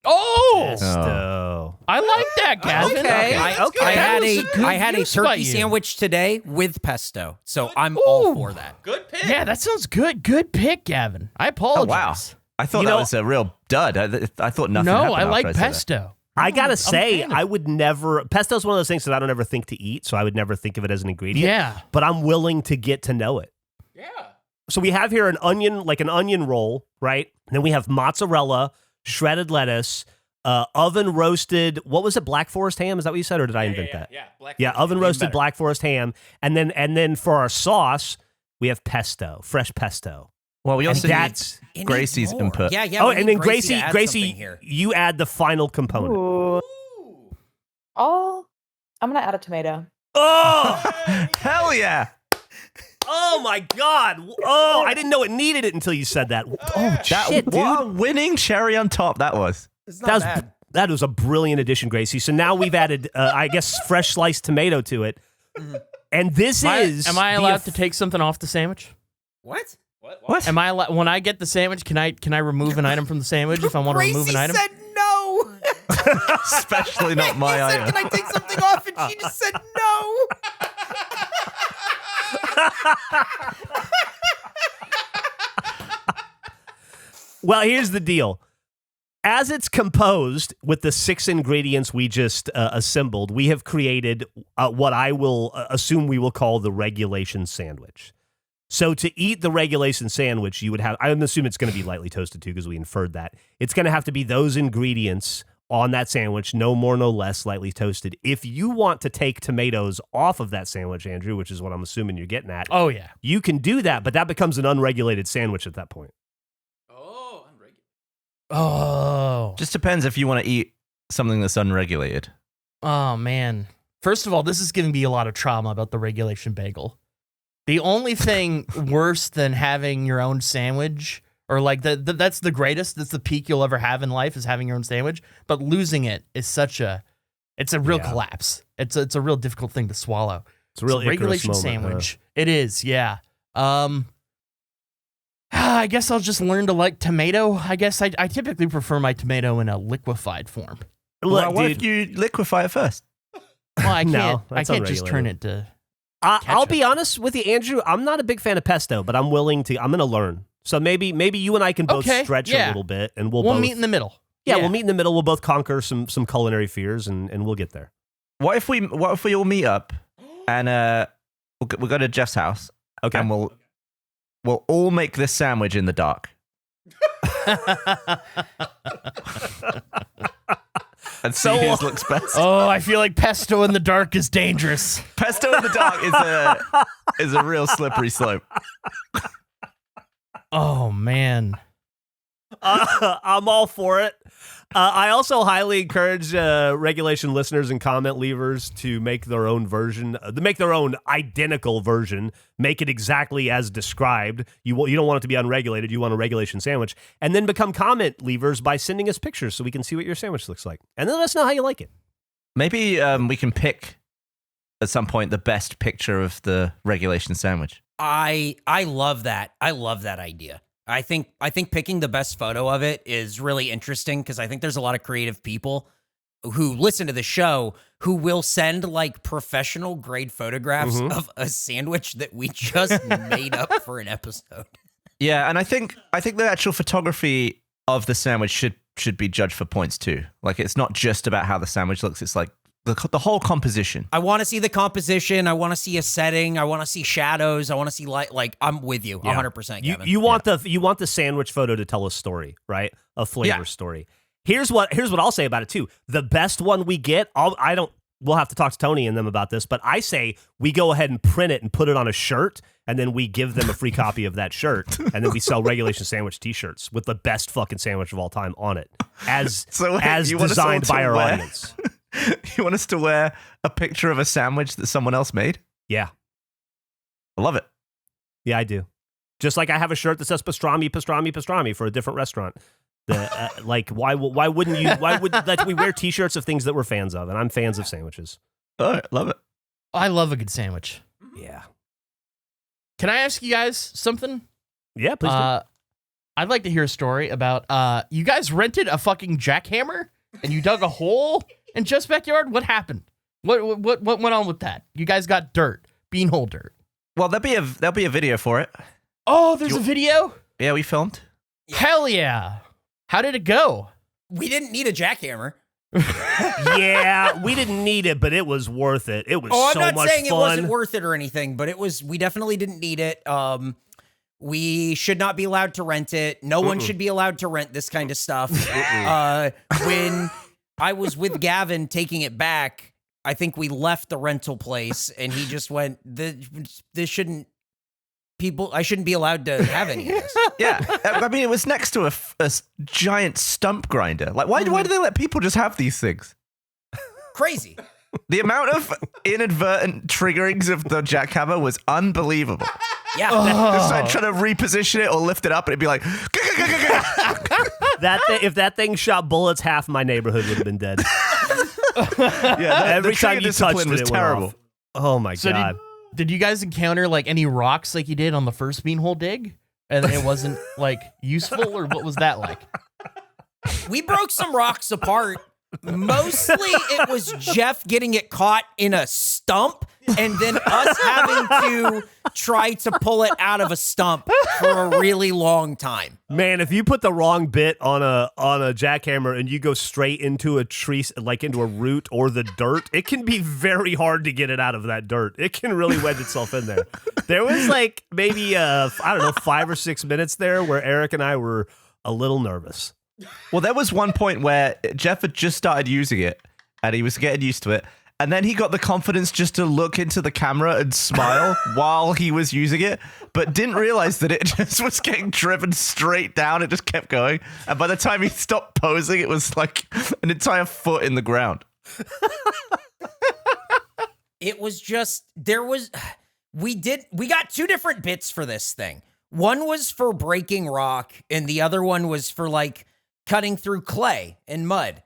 Oh, Pesto. I like that, Gavin. Okay. I had a use by turkey you. sandwich today with pesto, so I'm all for that. Good pick. Yeah, that sounds good. Good pick, Gavin. I Oh apologize. wow! I thought You that know- was a real dud. I thought nothing. No, happened I after like said that. pesto. I gotta I'm a say, fan of- I would never. Pesto's one of those things that I don't ever think to eat, so I would never think of it as an ingredient. Yeah. But I'm willing to get to know it. Yeah. So we have here an onion roll, right? And then we have mozzarella, shredded lettuce, oven roasted. What was it? Black Forest ham? Is that what you said, or did I invent that? Yeah. Black Yeah, forest, oven even roasted better. Black Forest ham, and then for our sauce, we have pesto, fresh pesto. Well, we also need That's It needs Gracie's more. input. Yeah. oh, we and need then Gracie, to add Gracie, something here. you add the final component. Ooh. Oh, I'm gonna add a tomato. Oh, hell yeah! oh my God! Oh, I didn't know it needed it until you said that. Oh shit, dude! What a winning cherry on top that was. It's That not was bad. that was a brilliant addition, Gracie. So now we've added, I guess, fresh sliced tomato to it, and this is. Am I the allowed to take something off the sandwich? What? What? Am I when I get the sandwich? Can I remove an item from the sandwich if I want to remove an item? said no. Especially not my He said, item. "Can I take something off?" And she just said no. Well, here's the deal. As it's composed with the 6 ingredients we just assembled, we have created what I will assume we will call the regulation sandwich. So to eat the regulation sandwich, you would have, I'm assuming it's going to be lightly toasted too because we inferred that. It's going to have to be those ingredients on that sandwich, no more, no less, lightly toasted. If you want to take tomatoes off of that sandwich, Andrew, which is what I'm assuming you're getting at, Oh yeah. you can do that, but that becomes an unregulated sandwich at that point. Oh. Just depends if you want to eat something that's unregulated. Oh man. First of all, this is giving me a lot of trauma about the regulation bagel. The only thing worse than having your own sandwich, or like that's the greatest, that's the peak you'll ever have in life, is having your own sandwich. But losing it is it's a real collapse. It's a real difficult thing to swallow. It's a real Icarus regulation moment, sandwich. It is, yeah. I guess I'll just learn to like tomato. I guess I typically prefer my tomato in a liquefied form. Look, Well, what dude, if you liquefy it first? Well, I No, can't. I that's can't just turn it to. I'll ketchup. be honest with you, Andrew. I'm not a big fan of pesto, but I'm willing to. I'm going to learn. So maybe you and I can both Okay, stretch yeah. a little bit, and we'll We'll both meet in the middle. Yeah, we'll meet in the middle. We'll both conquer some culinary fears, and we'll get there. What if we all meet up and we'll go to Jeff's house Okay. and we'll all make this sandwich in the dark. And see whose looks best. Oh, I feel like pesto in the dark is dangerous. Pesto in the dark is a real slippery slope. Oh man. I'm all for it. I also highly encourage regulation listeners and comment leavers to make their own version, make their own identical version, make it exactly as described. You don't want it to be unregulated. You want a regulation sandwich, and then become comment leavers by sending us pictures so we can see what your sandwich looks like, and then let us know how you like it. Maybe we can pick at some point the best picture of the regulation sandwich. I love that. I love that idea. I think picking the best photo of it is really interesting because I think there's a lot of creative people who listen to the show who will send like professional grade photographs of a sandwich that we just made up for an episode. Yeah, and I think the actual photography of the sandwich should be judged for points too. Like it's not just about how the sandwich looks; it's like the whole composition. I want to see the composition. I want to see a setting. I want to see shadows. I want to see light. Like I'm with you 100%. Gavin. You want the sandwich photo to tell a story, right? A flavor story. Here's what I'll say about it too. The best one we get, we'll have to talk to Tony and them about this, but I say we go ahead and print it and put it on a shirt, and then we give them a free copy of that shirt, and then we sell regulation sandwich t-shirts with the best fucking sandwich of all time on it, as you want us all designed to by our wear- audience. You want us to wear a picture of a sandwich that someone else made? Yeah. I love it. Yeah, I do. Just like I have a shirt that says pastrami, pastrami, pastrami for a different restaurant. Like, why wouldn't you? Why would like we wear T-shirts of things that we're fans of, and I'm fans of sandwiches. All right, love it. I love a good sandwich. Yeah. Can I ask you guys something? Yeah, please. Do. I'd like to hear a story about you guys rented a fucking jackhammer and you dug a hole in Jeff's backyard. What happened? What went on with that? You guys got dirt, beanhole dirt. Well, there'll be a video for it. Oh, there's a video? Yeah, we filmed. Hell yeah. How did it go? We didn't need a jackhammer. Yeah, we didn't need it, but it was worth it. It was so much fun. I'm not saying it wasn't worth it or anything, but we definitely didn't need it. We should not be allowed to rent it. No one should be allowed to rent this kind of stuff. When I was with Gavin taking it back, I think we left the rental place and he just went, this shouldn't, I shouldn't be allowed to have any of this. Yeah, I mean, it was next to a giant stump grinder. Like, why do they let people just have these things? Crazy. The amount of inadvertent triggerings of the jackhammer was unbelievable. Yeah. Just like trying to reposition it or lift it up and it'd be like... If that thing shot bullets, half my neighborhood would have been dead. Yeah, Every the time you touched it, was it terrible. went off. Oh my God. Did you guys encounter like any rocks like you did on the first beanhole dig? And it wasn't like useful, or what was that like? We broke some rocks apart. Mostly it was Geoff getting it caught in a stump and then us having to try to pull it out of a stump for a really long time. Man, if you put the wrong bit on a jackhammer and you go straight into a tree, like into a root or the dirt, it can be very hard to get it out of that dirt. It can really wedge itself in there. There was like maybe, 5 or 6 minutes there where Eric and I were a little nervous. Well, there was one point where Geoff had just started using it and he was getting used to it. And then he got the confidence just to look into the camera and smile while he was using it, but didn't realize that it just was getting driven straight down. It just kept going. And by the time he stopped posing, it was like an entire foot in the ground. It was just, we got 2 different bits for this thing. One was for breaking rock and the other one was for like cutting through clay and mud.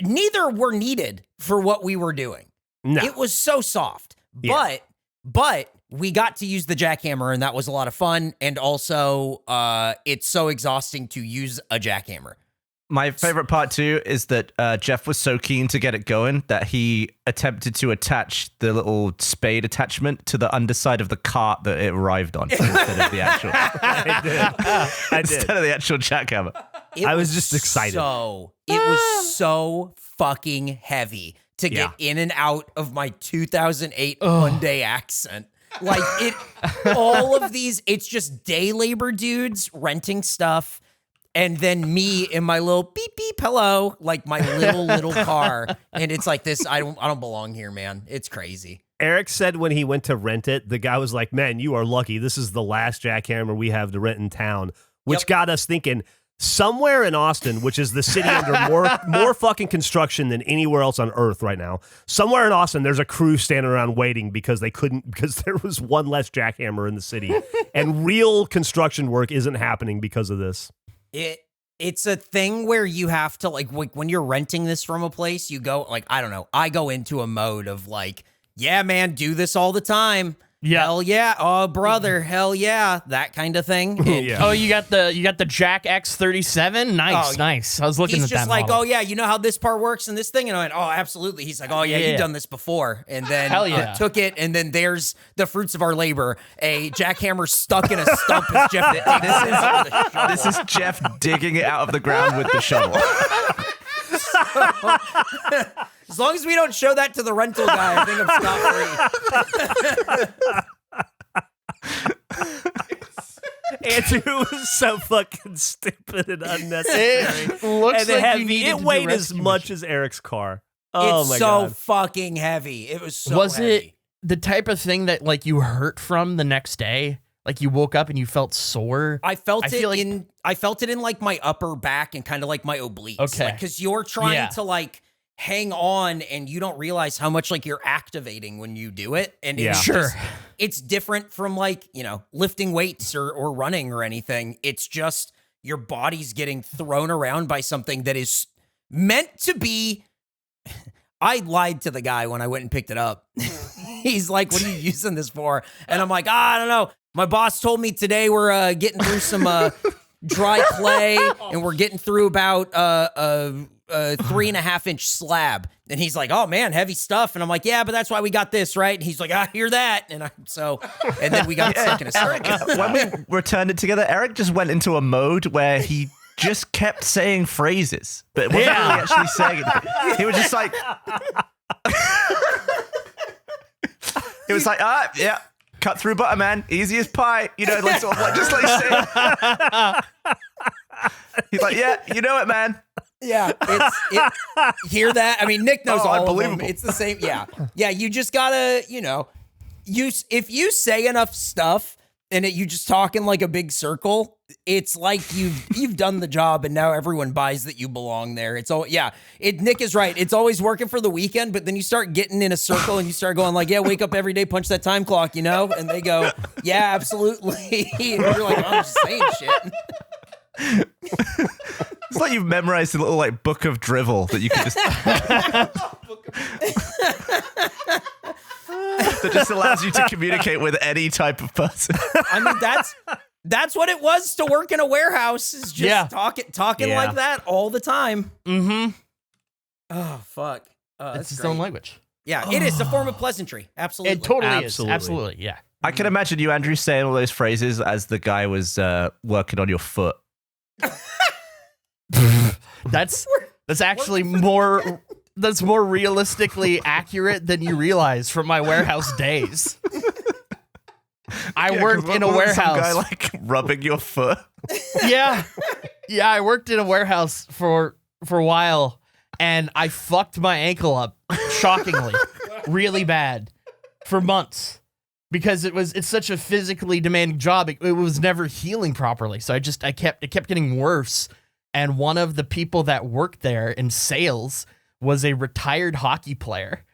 Neither were needed for what we were doing. No. It was so soft, Yeah. but we got to use the jackhammer and that was a lot of fun. And also, it's so exhausting to use a jackhammer. My favorite part too is that Geoff was so keen to get it going that he attempted to attach the little spade attachment to the underside of the cart that it arrived on instead of the actual. I did. Instead of the actual jackhammer. I was just excited. It was so fucking heavy to get in and out of my 2008 Hyundai Accent. Like all of these, it's just day labor dudes renting stuff. And then me in my little beep beep hello, like my little car, and it's like this. I don't belong here, man. It's crazy. Eric said when he went to rent it, the guy was like, "Man, you are lucky. This is the last jackhammer we have to rent in town," which got us thinking. Somewhere in Austin, which is the city under more fucking construction than anywhere else on Earth right now. Somewhere in Austin, there's a crew standing around waiting because there was one less jackhammer in the city, and real construction work isn't happening because of this. It's a thing where you have to like when you're renting this from a place, you go like, I don't know. I go into a mode of like, yeah, man, do this all the time. Yeah. Hell yeah. Oh, brother. Hell yeah. That kind of thing. Yeah. Oh, you got the Jack X37? Nice, nice. I was looking at that. He's just like, model. oh, yeah, you know how this part works and this thing? And I went, oh, absolutely. He's like, oh, yeah, you've done this before. And then took it, and then there's the fruits of our labor. A jackhammer stuck in a stump as Geoff takes it out of the shovel. This is Geoff digging it out of the ground with the shovel. As long as we don't show that to the rental guy, I think I'm scot-free. Andrew was so fucking stupid and unnecessary. It looks and like heavy. you needed It to weighed do as rescue much mission. as Eric's car. Oh It's my so God. fucking heavy. It was so Was heavy. it the type of thing that like you hurt from the next day? Like you woke up and you felt sore? I felt feel like- it in like my upper back and kind of like my obliques. Okay. Because you're trying to like hang on and you don't realize how much like you're activating when you do it. And it's just, it's different from like, lifting weights or running or anything. It's just your body's getting thrown around by something that is meant to be. I lied to the guy when I went and picked it up. He's like, what are you using this for? And I'm like, I don't know. My boss told me today we're getting through some dry clay and we're getting through about a 3.5-inch slab. And he's like, oh man, heavy stuff. And I'm like, yeah, but that's why we got this, right? And he's like, I hear that. And then we got stuck in a circle. When we returned it together, Eric just went into a mode where he just kept saying phrases, but wasn't really actually saying it. He was just like, he was like, yeah, cut through butter, man, easy as pie, like sort of like just like saying. He's like, yeah, you know it, man. Yeah, hear that? I mean, Nick knows all of them. unbelievable. It's the same. Yeah. You just gotta, if you say enough stuff and you just talk in like a big circle, it's like you've done the job, and now everyone buys that you belong there. It's all Nick is right. It's always working for the weekend, but then you start getting in a circle and you start going like, yeah, wake up every day, punch that time clock, and they go, yeah, absolutely. And you're like, I'm just saying shit. It's like you've memorized a little like book of drivel that you can just that just allows you to communicate with any type of person. I mean, that's what it was to work in a warehouse, is just talking like that all the time. Mm-hmm. Oh fuck. It's its own language. Yeah, it is a form of pleasantry. Absolutely. It totally Absolutely. is. Absolutely, yeah. I can imagine you, Andrew, saying all those phrases as the guy was working on your foot. That's actually more realistically accurate than you realize from my warehouse days. I worked in a warehouse. Some guy like rubbing your foot. Yeah, I worked in a warehouse for a while, and I fucked my ankle up shockingly, really bad, for months. Because it's such a physically demanding job, it was never healing properly. So it kept getting worse. And one of the people that worked there in sales was a retired hockey player.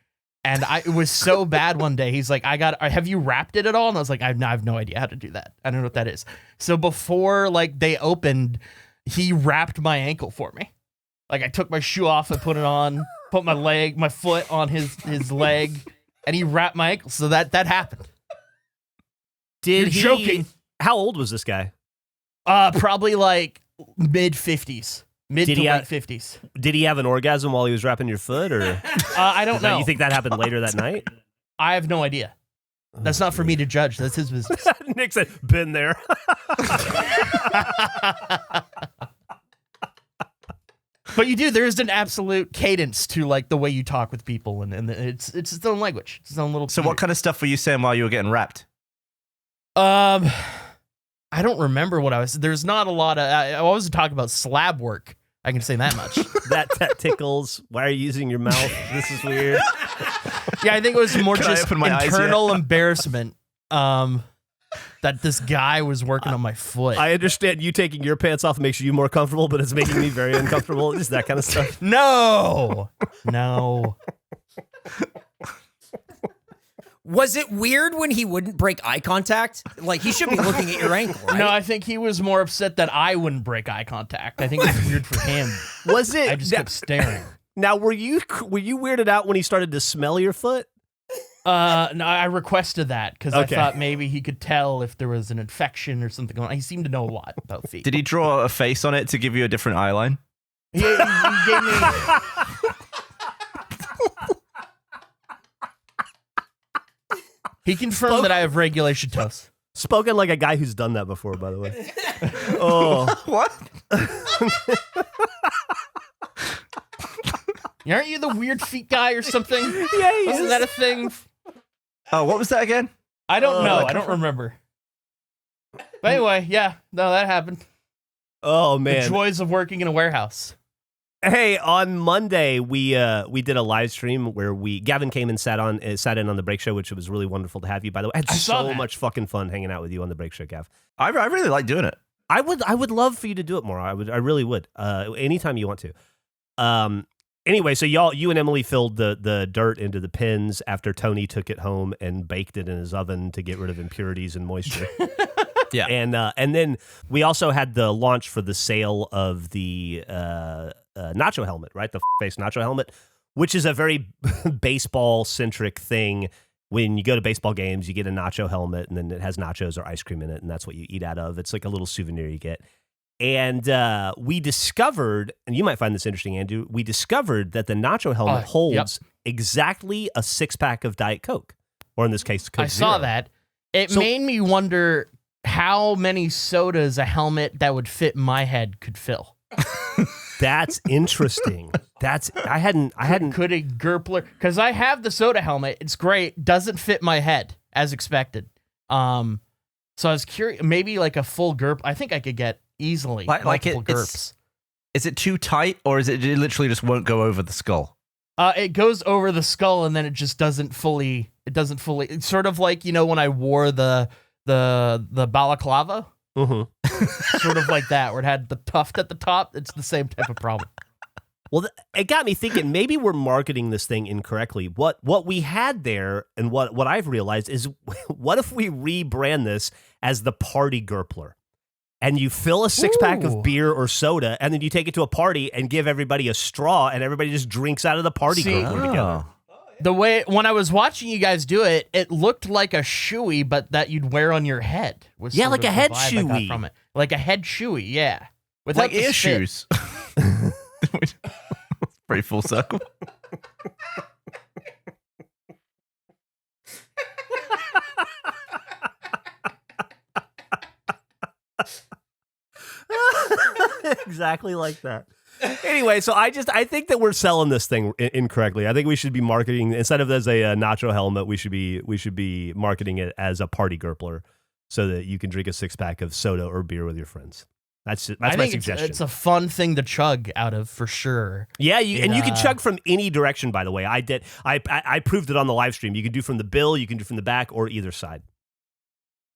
And it was so bad one day. He's like, have you wrapped it at all? And I was like, I have no idea how to do that. I don't know what that is. So before they opened, he wrapped my ankle for me. Like I took my shoe off and put it on, put my foot on his leg, and he wrapped my ankle. So that happened. You're joking. How old was this guy? Probably like mid-50s. Mid to late 50s. Did he have an orgasm while he was wrapping your foot, or I don't know. You think that happened later that night? I have no idea. That's not for me to judge. That's his business. Nick said, "Been there." But there's an absolute cadence to like the way you talk with people, and it's its own language. It's its own little. So what kind of stuff were you saying while you were getting wrapped? I don't remember what I was. There's not a lot of. I wasn't talking about slab work. I can say that much. that tickles. Why are you using your mouth? This is weird. Yeah, I think it was more Can I just open my eyes internal embarrassment. That this guy was working on my foot. I understand you taking your pants off makes you more comfortable, but it's making me very uncomfortable. Just that kind of stuff. No. Was it weird when he wouldn't break eye contact? Like, he should be looking at your ankle, right? No, I think he was more upset that I wouldn't break eye contact. I think it was weird for him. Was it? I just kept staring. Now, were you weirded out when he started to smell your foot? No, I requested that because I thought maybe he could tell if there was an infection or something going on. He seemed to know a lot about feet. Did he draw a face on it to give you a different eye line? He gave me... He confirmed that I have regulation toes. Spoken like a guy who's done that before, by the way. Oh. What? Aren't you the weird feet guy or something? Yeah, Wasn't that a thing? Oh, what was that again? I don't know. I don't remember. But anyway, that happened. Oh, man. The joys of working in a warehouse. Hey, on Monday we did a live stream where Gavin came and sat in on the break show, which was really wonderful to have you. By the way, I had so much fucking fun hanging out with you on the break show, Gav. I really like doing it. I would love for you to do it more. I really would. Anytime you want to. Anyway, so you and Emily filled the dirt into the pins after Tony took it home and baked it in his oven to get rid of impurities and moisture. Yeah. And then we also had the launch for the sale of the Nacho Helmet, right? The face Nacho Helmet, which is a very baseball-centric thing. When you go to baseball games, you get a Nacho Helmet, and then it has nachos or ice cream in it, and that's what you eat out of. It's like a little souvenir you get. And we discovered, and you might find this interesting, Andrew, we discovered that the Nacho Helmet holds exactly a 6-pack of Diet Coke, or in this case, Coke I saw that. It made me wonder how many sodas a helmet that would fit my head could fill. That's interesting. Could a Gurpler, because I have the soda helmet. It's great. Doesn't fit my head as expected. So I was curious. Maybe like a full Gurp. I think I could get easily multiple Gurps. Is it too tight, or is it literally just won't go over the skull? It goes over the skull, and then it just doesn't fully. It's sort of like, when I wore the balaclava. Mm-hmm. Sort of like that, where it had the tuft at the top. It's the same type of problem. Well, it got me thinking, maybe we're marketing this thing incorrectly. What we had there, and what I've realized is, what if we rebrand this as the Party Gurpler? And you fill a 6-pack of beer or soda, and then you take it to a party and give everybody a straw, and everybody just drinks out of the Party Gurpler together. The way, when I was watching you guys do it, it looked like a shoey, but that you'd wear on your head. Yeah, like a head shoey. From it. Like a head shoey, yeah. With like ear shoes. Pretty full circle. Exactly like that. Anyway, so I think that we're selling this thing incorrectly. I think we should be marketing, instead of as a Nacho Helmet, we should be marketing it as a Party Gurpler, so that you can drink a 6-pack of soda or beer with your friends. That's my suggestion. It's a fun thing to chug out of, for sure. Yeah, you can chug from any direction. By the way, I proved it on the live stream. You can do from the bill, you can do from the back, or either side.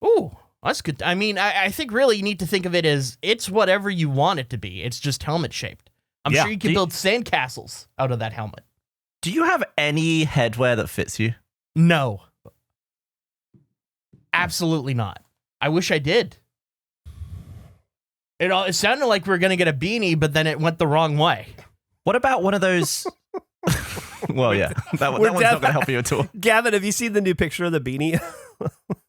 Ooh. That's good. I mean, I think really you need to think of it as it's whatever you want it to be. It's just helmet shaped. I'm sure you can build sandcastles out of that helmet. Do you have any headwear that fits you? No. Absolutely not. I wish I did. It sounded like we were going to get a beanie, but then it went the wrong way. What about one of those... Well, yeah. That one's not going to help you at all. Gavin, have you seen the new picture of the beanie?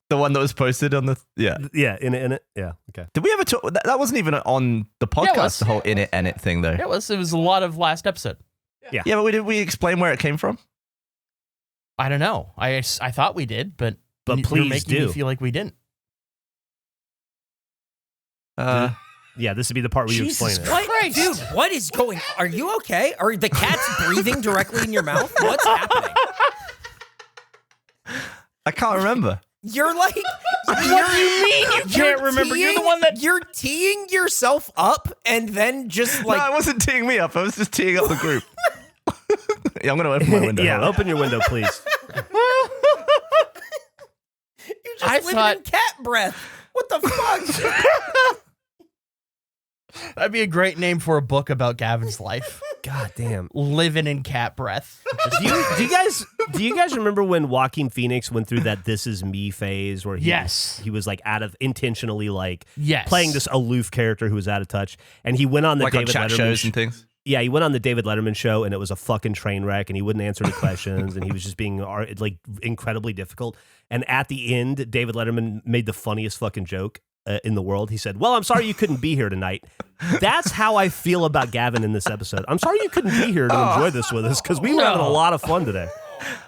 The one that was posted on the... Yeah, in it. Yeah, okay. Did we ever talk... That wasn't even on the podcast, the whole in it thing, though. It was a lot of last episode. Yeah, but did we explain where it came from? I don't know. I thought we did, but please you're making do. me feel like we didn't. Yeah, this would be the part where you explain it. What? Dude, what is going... Are you okay? Are the cats breathing directly in your mouth? What's happening? I can't remember. You're like... What do you mean you can't remember? You're the one that... You're teeing yourself up and then just like... No, I wasn't teeing me up. I was just teeing up the group. Yeah, I'm going to open my window. Yeah, open your window, please. You're just living in cat breath. What the fuck? That'd be a great name for a book about Gavin's life. God damn. Living in cat breath. Do you guys remember when Joaquin Phoenix went through that "This Is Me" phase where he was like intentionally playing this aloof character who was out of touch, and he went on the David Letterman shows and things. Yeah, he went on the David Letterman show, and it was a fucking train wreck, and he wouldn't answer any questions, and he was just being like incredibly difficult. And at the end, David Letterman made the funniest fucking joke in the world. He said, "Well, I'm sorry you couldn't be here tonight." That's how I feel about Gavin in this episode. I'm sorry you couldn't be here to enjoy this with us, because we were having a lot of fun today.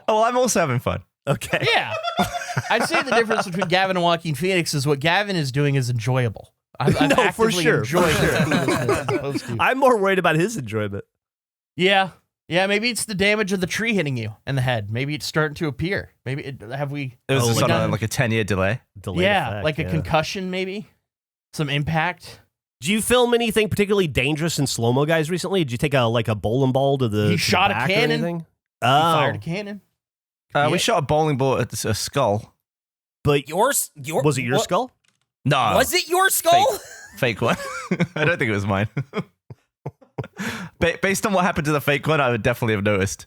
Oh, well, I'm also having fun. Okay. Yeah. I'd say the difference between Gavin and Joaquin Phoenix is what Gavin is doing is enjoyable. I'm no, for sure. enjoying it. I'm more worried about his enjoyment. Yeah. Yeah, maybe it's the damage of the tree hitting you in the head. Maybe it's starting to appear. Maybe It was just on like a 10-year delay. A concussion, maybe. Some impact. Did you film anything particularly dangerous in slow-mo, guys, recently? Did you take a bowling ball to the He shot back a or cannon. anything? He fired a cannon. We shot a bowling ball at a skull. But was it your skull? No. Was it your skull? Fake one. I don't think it was mine. Based on what happened to the fake one, I would definitely have noticed.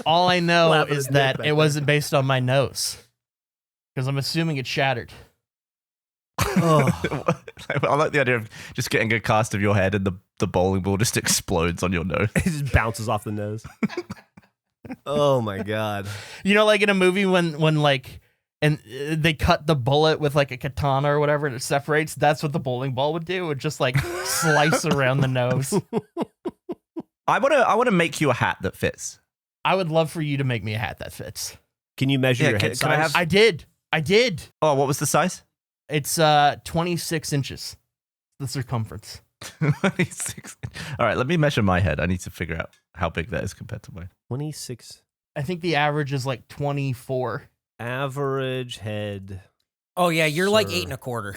All I know Laughing is at Nick that back it wasn't based on my nose. Because I'm assuming it shattered. I like the idea of just getting a cast of your head and the bowling ball just explodes on your nose. It just bounces off the nose. Oh my god. You know, like in a movie when like, and they cut the bullet with like a katana or whatever and it separates, that's what the bowling ball would do. It would just like slice around the nose. I want to make you a hat that fits. I would love for you to make me a hat that fits. Can you measure your head can I size? have- I did. Oh, what was the size? It's 26 inches, the circumference. 26. All right, let me measure my head. I need to figure out how big that is compared to mine. 26. I think the average is like 24. Average head. Oh yeah, you're like Sir. 8 1/4.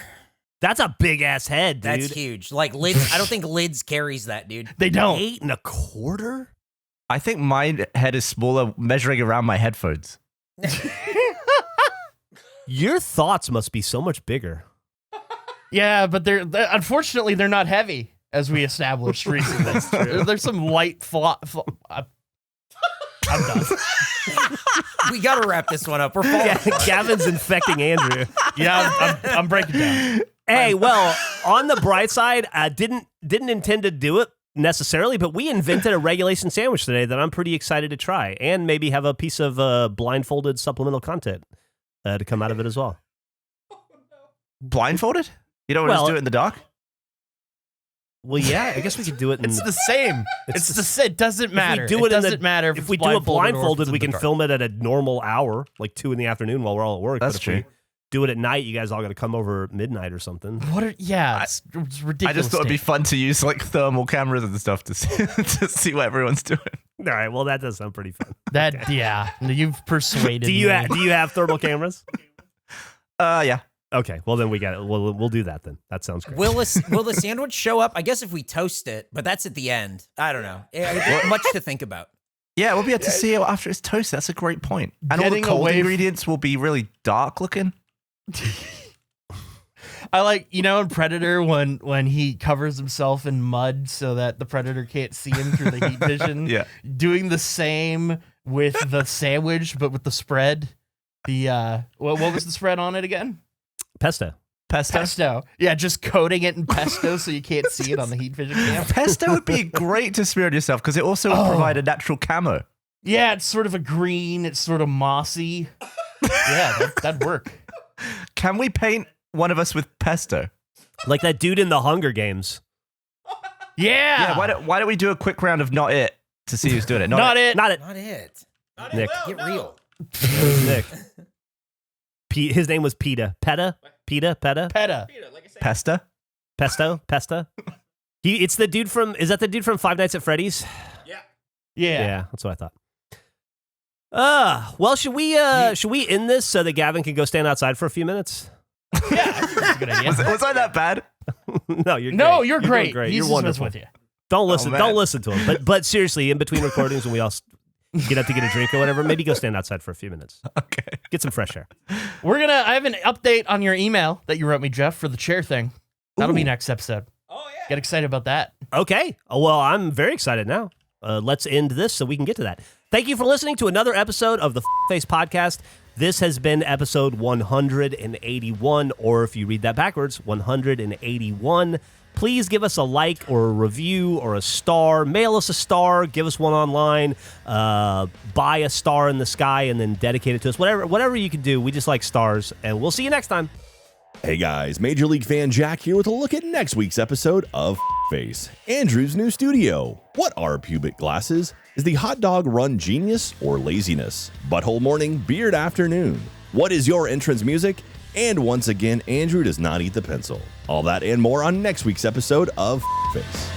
That's a big ass head, dude. That's huge. Like lids, I don't think lids carries that, dude. They don't. 8 1/4? I think my head is smaller, measuring around my headphones. Your thoughts must be so much bigger. Yeah, but they're unfortunately they're not heavy, as we established recently. There's some light I'm done. We got to wrap this one up. We're falling. Yeah, Gavin's infecting Andrew. Yeah, I'm breaking down. Hey, well, on the bright side, I didn't intend to do it necessarily, but we invented a regulation sandwich today that I'm pretty excited to try, and maybe have a piece of blindfolded supplemental content to come out of it as well. Blindfolded? You don't want to just do it in the dark? Well, yeah, I guess we could do it. It's the same. It doesn't matter. If we do it doesn't matter if we do it blindfolded, we can film it at a normal hour, like 2 PM while we're all at work. That's but if true. we do it at night, you guys all got to come over at midnight or something. It's ridiculous. I just thought it'd be fun to use like thermal cameras and stuff to see, to see what everyone's doing. All right, well, that does sound pretty fun. You've persuaded Do you me. do you have thermal cameras? Yeah. Okay, well then we got it. We'll do that then. That sounds great. Will the sandwich show up? I guess if we toast it, but that's at the end. I don't know. Much to think about. Yeah, we'll be able to see it after it's toasted. That's a great point. And all the Getting cold away ingredients will be really dark looking. I like, in Predator when he covers himself in mud so that the Predator can't see him through the heat vision. Yeah. Doing the same with the sandwich, but with the spread. The what was the spread on it again? Pesto. Pesto. Yeah, just coating it in pesto so you can't see it on the heat vision cam. Pesto would be great to smear on yourself because it also would provide a natural camo. Yeah, it's sort of a green. It's sort of mossy. Yeah, that'd work. Can we paint one of us with pesto? Like that dude in the Hunger Games. Yeah. Yeah, why don't we do a quick round of not it to see who's doing it? Not it. Not it. Nick. Get real. Nick. His name was Peta. Peta? Peta. Pesto? Pesto? It's the dude from, is that the dude from Five Nights at Freddy's? Yeah. Yeah, that's what I thought. Well, should we end this so that Gavin can go stand outside for a few minutes? Yeah, I think that's a good idea. Was I that bad? No, you're great. No, you're doing great. You're He's wonderful. with you. Don't listen. man. Don't listen to him. But seriously, in between recordings when we all get up to get a drink or whatever, maybe go stand outside for a few minutes. Okay. Get some fresh air. I have an update on your email that you wrote me, Geoff, for the chair thing. That'll be next episode. Oh, yeah. Get excited about that. Okay. Well, I'm very excited now. Let's end this so we can get to that. Thank you for listening to another episode of the Face Podcast. This has been episode 181, or if you read that backwards, 181. Please give us a like or a review or a star. Mail us a star. Give us one online. Buy a star in the sky and then dedicate it to us. Whatever you can do. We just like stars. And we'll see you next time. Hey guys, Major League fan Jack here with a look at next week's episode of Face, Andrew's new studio. What are pubic glasses? Is the hot dog run genius or laziness? Butthole morning, beard afternoon. What is your entrance music? And once again, Andrew does not eat the pencil. All that and more on next week's episode of Face.